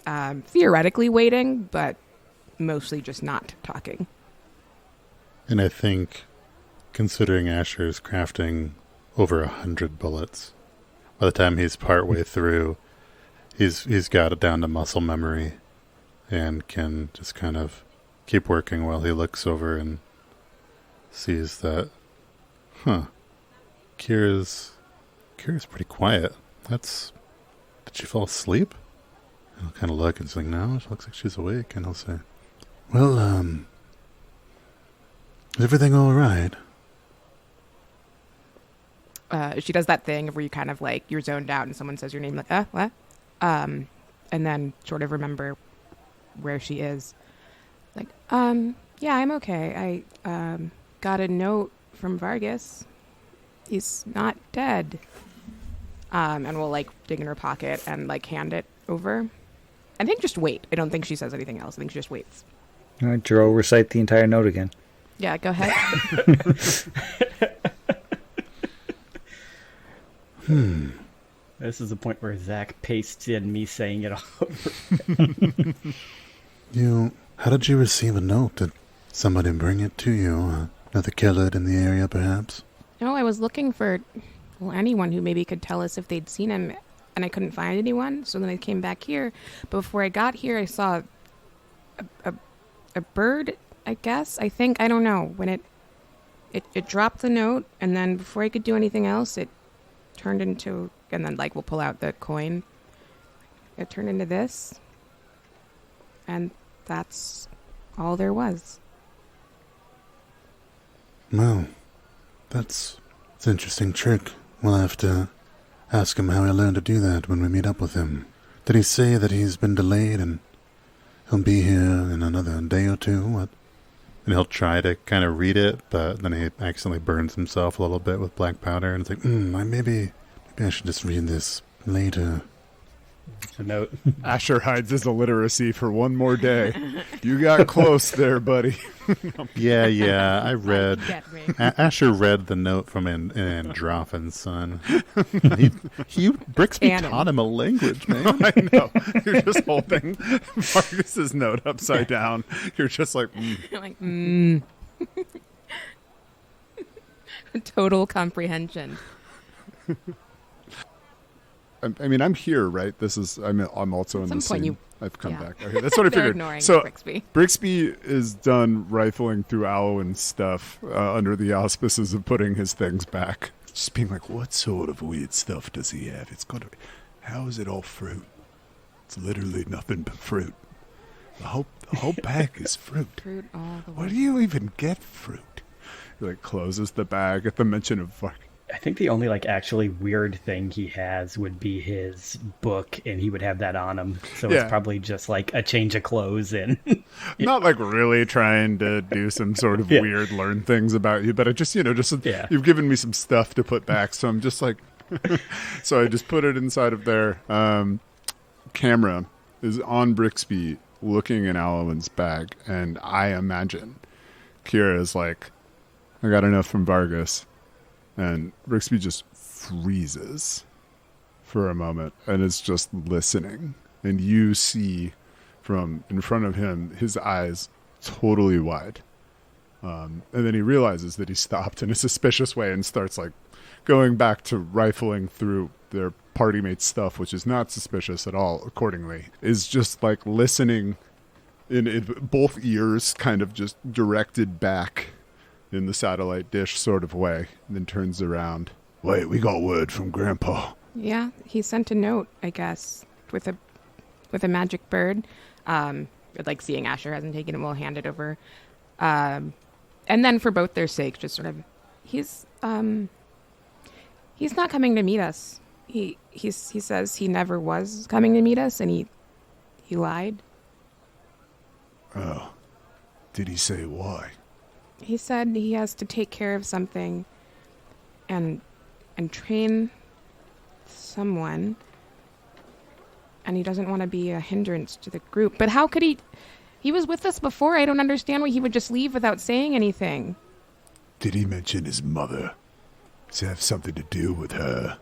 theoretically waiting, but mostly just not talking. And I think, considering Asher's crafting over 100 bullets, by the time he's partway through, he's got it down to muscle memory and can just kind of keep working while he looks over and sees that, Kira's pretty quiet. Did she fall asleep? And I'll kind of look and it's like, no, she looks like she's awake. And I'll say, well, is everything all right? She does that thing where you kind of like, you're zoned out and someone says your name, like, what? And then sort of remember where she is. Like, yeah, I'm okay. I got a note from Vargas. He's not dead. And we'll like dig in her pocket and like hand it over. I think just wait. I don't think she says anything else. I think she just waits. All right, Jero, recite the entire note again. Yeah, go ahead. This is the point where Zach pastes in me saying it all over. How did you receive a note? Did somebody bring it to you? Another killer in the area, perhaps? No, I was looking for anyone who maybe could tell us if they'd seen him, and I couldn't find anyone, so then I came back here. But before I got here, I saw a bird, I guess. I think, I don't know, when it dropped the note, and then before I could do anything else, it turned into, and then like we'll pull out the coin. It turned into this, and that's all there was. Well, that's an interesting trick. We'll have to ask him how he learned to do that when we meet up with him. Did he say that he's been delayed and he'll be here in another day or two? What And he'll try to kind of read it, but then he accidentally burns himself a little bit with black powder, and it's like, maybe I should just read this later. A note. Asher hides his illiteracy for one more day. You got close there, buddy. Yeah, I read. Get me. Asher read the note from Androphen's son. Brixby Canon. taught him a language, man. I know. You're just holding Marcus's note upside down. You're just like, Like, Total comprehension. I mean, I'm here, right? I'm also in some the point scene. you- I've come yeah. back. Okay, that's what I They're figured. ignoring So Brixby. Brixby is done rifling through Alwyn's stuff under the auspices of putting his things back. Just being like, what sort of weird stuff does he have? How is it all fruit? It's literally nothing but fruit. The whole bag is fruit. Fruit all the way. Where do you even get fruit? He like closes the bag at the mention of fuck. I think the only actually weird thing he has would be his book, and he would have that on him. So Yeah. it's probably just like a change of clothes and Not like really trying to do some sort of Yeah. weird learn things about you, but I just, Yeah. you've given me some stuff to put back, so I'm just like, so I just put it inside of there. Camera is on Brixby looking in Alwyn's bag, and I imagine Kira is like, I got enough from Vargas. And Brixby just freezes for a moment and is just listening. And you see from in front of him, his eyes totally wide. And then he realizes that he stopped in a suspicious way and starts like going back to rifling through their party mate's stuff, which is not suspicious at all, accordingly. Is just like listening in both ears, kind of just directed back in the satellite dish sort of way, and then turns around. Wait, we got word from Grandpa. Yeah, he sent a note, I guess, with a magic bird. Like seeing Asher hasn't taken it, we'll hand it over. And then for both their sakes, just sort of, he's not coming to meet us. He says he never was coming to meet us, and he lied. Oh, did he say why? He said he has to take care of something and train someone, and he doesn't want to be a hindrance to the group. But how could he? He was with us before. I don't understand why he would just leave without saying anything. Did he mention his mother? Does it have something to do with her?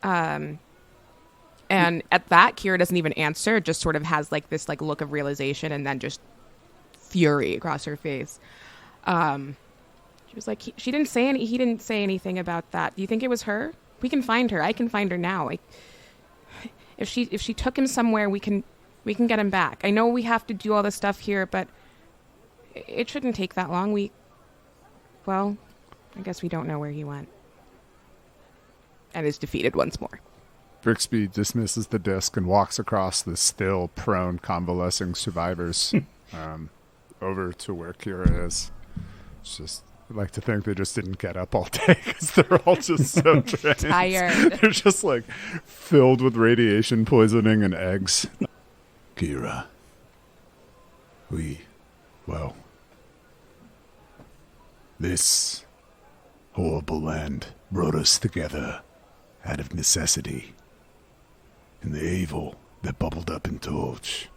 And at that, Kira doesn't even answer. Just sort of has like this like look of realization and then just fury across her face. She was like, he didn't say he didn't say anything about that. Do you think it was her? We can find her. I can find her now. If she took him somewhere, we can get him back. I know we have to do all this stuff here, but it shouldn't take that long. Well, I guess we don't know where he went. And is defeated once more. Brixby dismisses the disc and walks across the still prone convalescing survivors over to where Kira is. It's just, I'd like to think they just didn't get up all day because they're all just so drained. Tired. They're just like filled with radiation poisoning and eggs. Kira. This horrible land brought us together out of necessity. And the evil that bubbled up in Torch,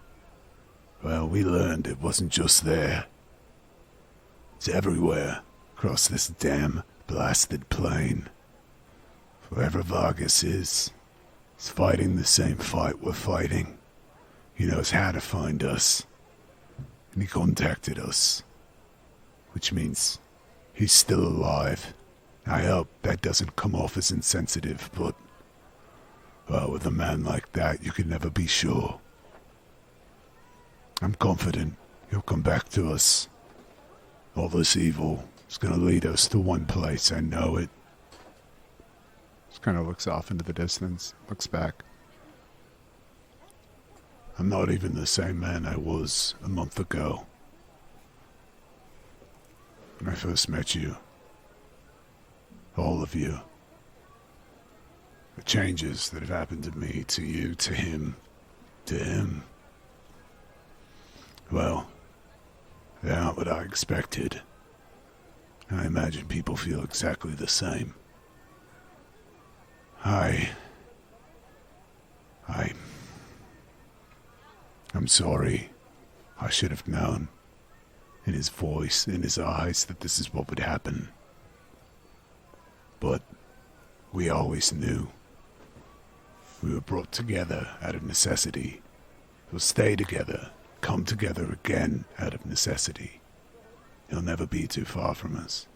well, we learned it wasn't just there. It's everywhere across this damn blasted plain. Wherever Vargas is, he's fighting the same fight we're fighting. He knows how to find us. And he contacted us. Which means he's still alive. I hope that doesn't come off as insensitive, but well, with a man like that, you can never be sure. I'm confident he'll come back to us. All this evil is going to lead us to one place, I know it. Just kind of looks off into the distance, looks back. I'm not even the same man I was a month ago. When I first met you. All of you. The changes that have happened to me, to you, to him. Well, They aren't what I expected. I imagine people feel exactly the same. I'm sorry. I should have known. In his voice, in his eyes, that this is what would happen. But we always knew. We were brought together out of necessity. We'll stay together, come together again out of necessity. He'll never be too far from us.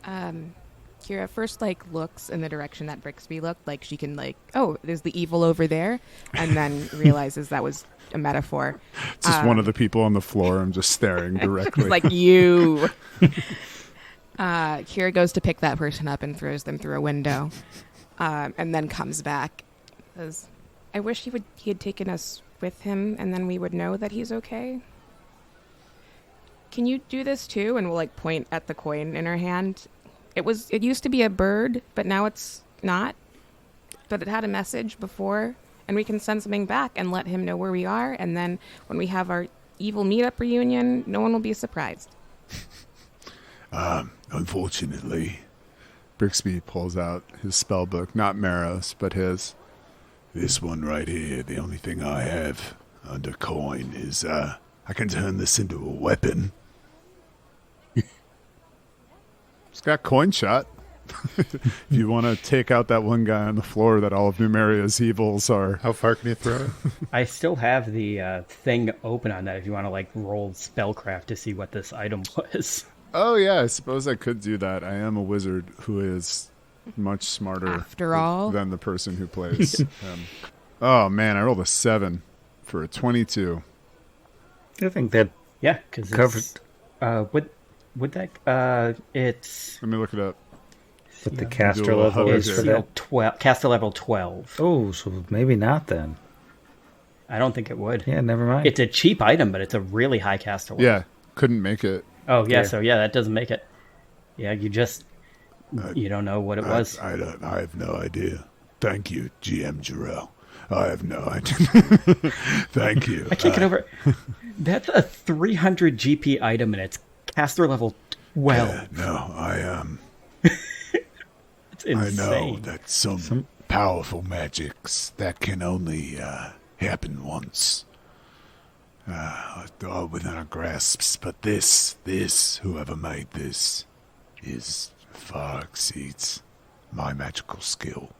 Kira first, looks in the direction that Brixby looked, like she can, oh, there's the evil over there, and then realizes that was a metaphor. It's just one of the people on the floor. I'm just staring directly. Like, you. Kira goes to pick that person up and throws them through a window, and then comes back. Says, I wish he had taken us with him, and then we would know that he's okay. Can you do this too? And we'll, point at the coin in her hand. It used to be a bird, but now it's not. But it had a message before, and we can send something back and let him know where we are, and then when we have our evil meetup reunion, no one will be surprised. Unfortunately, Brixby pulls out his spell book, not Maros, but his. This one right here, the only thing I have under coin is, I can turn this into a weapon. It's got coin shot. If you want to take out that one guy on the floor that all of Numeria's evils are. How far can you throw it? I still have the thing open on that if you want to roll spellcraft to see what this item was. Oh yeah, I suppose I could do that. I am a wizard who is much smarter After all. than the person who plays him. Oh man, I rolled a 7 for a 22. I think that Yeah, because covered. would that it's Let me look it up. what the Do caster a level hover is for here. that. caster level 12. Oh, so maybe not then. I don't think it would. Yeah, never mind. It's a cheap item, but it's a really high caster level. Yeah, couldn't make it. Oh yeah, Yeah. so yeah, that doesn't make it. Yeah, you don't know what it was. I have no idea. Thank you, GM Jarrell. I have no idea. Thank you. I can't get over it. That's a 300 GP item, and it's caster level 12. It's I insane. know that some powerful magics that can only happen once. Are within our grasps, but this, whoever made this, far exceeds my magical skill.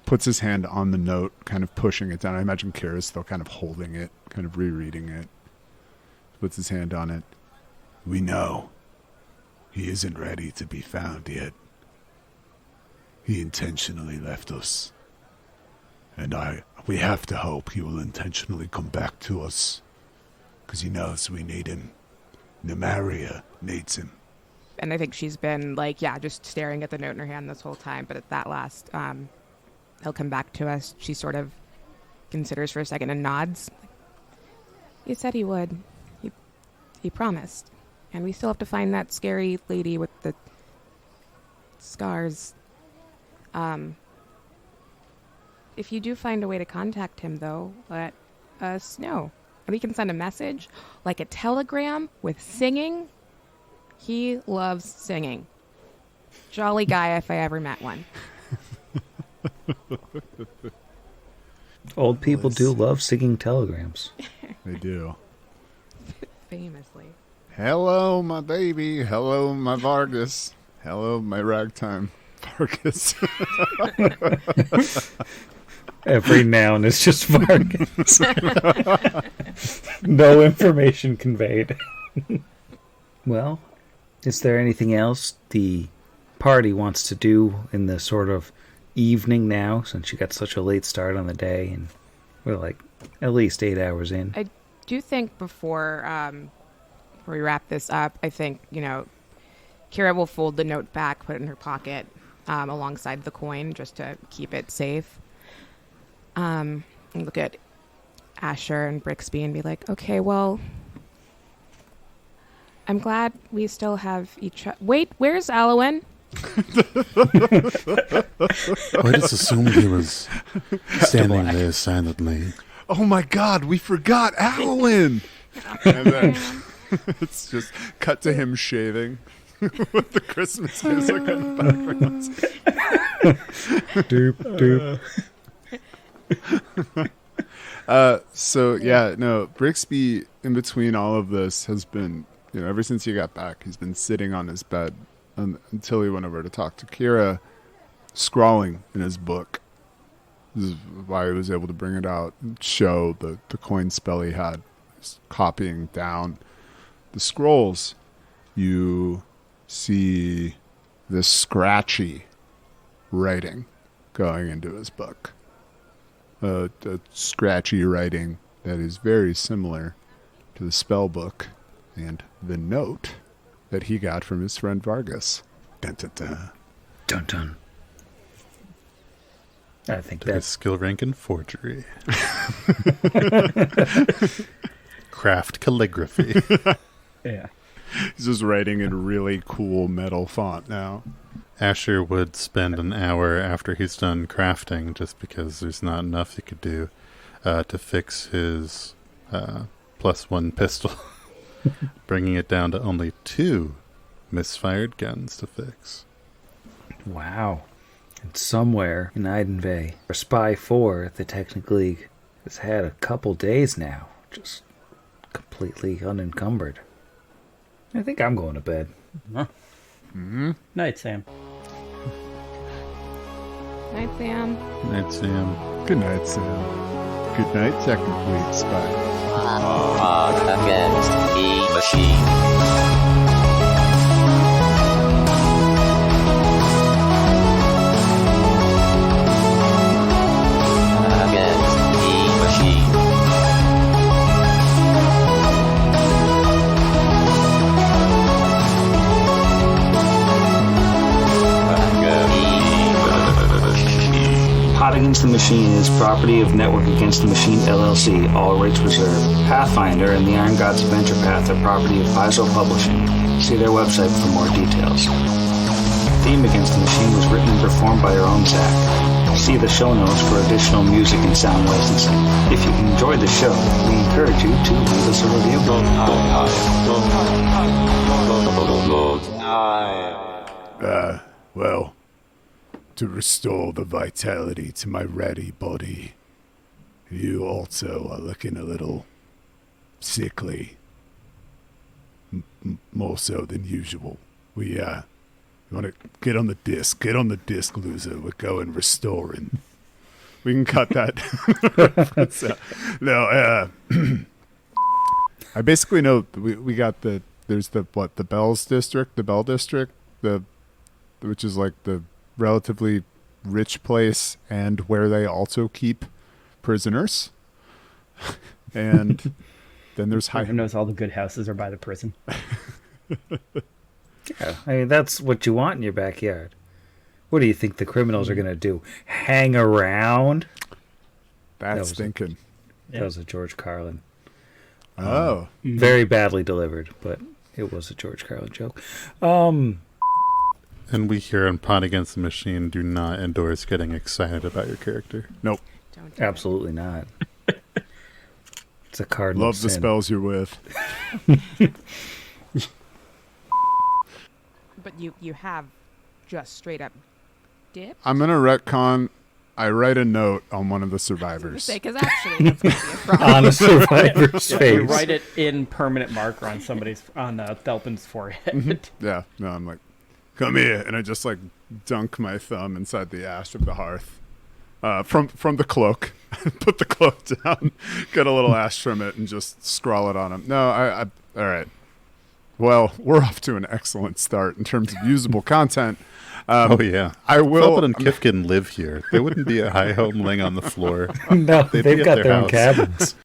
Puts his hand on the note, kind of pushing it down. I imagine Kira's still kind of holding it, kind of rereading it. Puts his hand on it. We know he isn't ready to be found yet. He intentionally left us. And we have to hope he will intentionally come back to us. Because he knows we need him. Numeria needs him. And I think she's been just staring at the note in her hand this whole time. But at that last, he'll come back to us. She sort of considers for a second and nods. He said he would. He promised. And we still have to find that scary lady with the scars. If you do find a way to contact him, though, let us know. And we can send a message, like a telegram with singing. He loves singing. Jolly guy if I ever met one. Old people do love singing telegrams. They do. Famously. Hello, my baby. Hello, my Vargas. Hello, my ragtime Vargas. Every noun is just Vargas. No information conveyed. Well, is there anything else the party wants to do in the sort of evening now, since you got such a late start on the day and we're at least 8 hours in? I do think before we wrap this up, I think, Kira will fold the note back, put it in her pocket alongside the coin just to keep it safe. And look at Asher and Brixby and be like, okay, well, I'm glad we still have each other. Wait, where's Alwyn? I just assumed he was standing there silently. Oh my god, we forgot Alwyn! And then It's just cut to him shaving with the Christmas music in the background. Doop, doop. So yeah, no, Brixby in between all of this has been, ever since he got back, he's been sitting on his bed until he went over to talk to Kira, scrawling in his book. This is why he was able to bring it out and show the coin spell he had. He's copying down the scrolls. You see this scratchy writing going into his book. A scratchy writing that is very similar to the spell book and the note that he got from his friend Vargas. Dun, dun, dun. Dun dun. I think Took a that's skill rank in forgery. Craft calligraphy. Yeah. He's just writing in really cool metal font now. Asher would spend an hour after he's done crafting, just because there's not enough he could do, to fix his +1 pistol, bringing it down to only 2 misfired guns to fix. wow. And somewhere in Idenvey, or Spy 4 at the Technic League has had a couple days now, just completely unencumbered. I think I'm going to bed. Night, Sam. Night, Sam. Night, Sam. Good night, Sam. Good night, Technic League Spy. Against the machine. Against the machine. Pot Against the Machine is property of Network Against the Machine LLC, all rights reserved. Pathfinder and the Iron Gods Adventure Path are property of Paizo Publishing. See their website for more details. Theme Against the Machine was written and performed by our own Zach. See the show notes for additional music and sound licensing. If you enjoyed the show, we encourage you to leave us a review. Well, to restore the vitality to my ratty body, you also are looking a little sickly. More so than usual. You want to get on the disc, loser. We're going restoring. We can cut that. No, I basically know we got there's the Bells district, the Bell district, which is like the relatively rich place and where they also keep prisoners. And then there's Everyone knows all the good houses are by the prison. Yeah, I mean, that's what you want in your backyard. What do you think the criminals are going to do? Hang around? That's thinking. That was a George Carlin. Oh. Very badly delivered, but it was a George Carlin joke. And we here on Pot Against the Machine do not endorse getting excited about your character. Nope. Absolutely not. It's a cardinal Love the sin. spells you're with. But you have just straight up dip? I'm going to retcon. I write a note on one of the survivors. Because actually, that's going to be a problem. On a survivor's You face. write it in permanent marker on Thelpin's forehead. Yeah. No, I'm like, come here. And I just like dunk my thumb inside the ash of the hearth. From the cloak. Put the cloak down. Get a little ash from it and just scrawl it on him. No, all right. Well, we're off to an excellent start in terms of usable content. Oh, yeah. I will. Felton and Kifkin live here. They wouldn't be at high home laying on the floor. No, They'd they've be at got their their own house. cabins.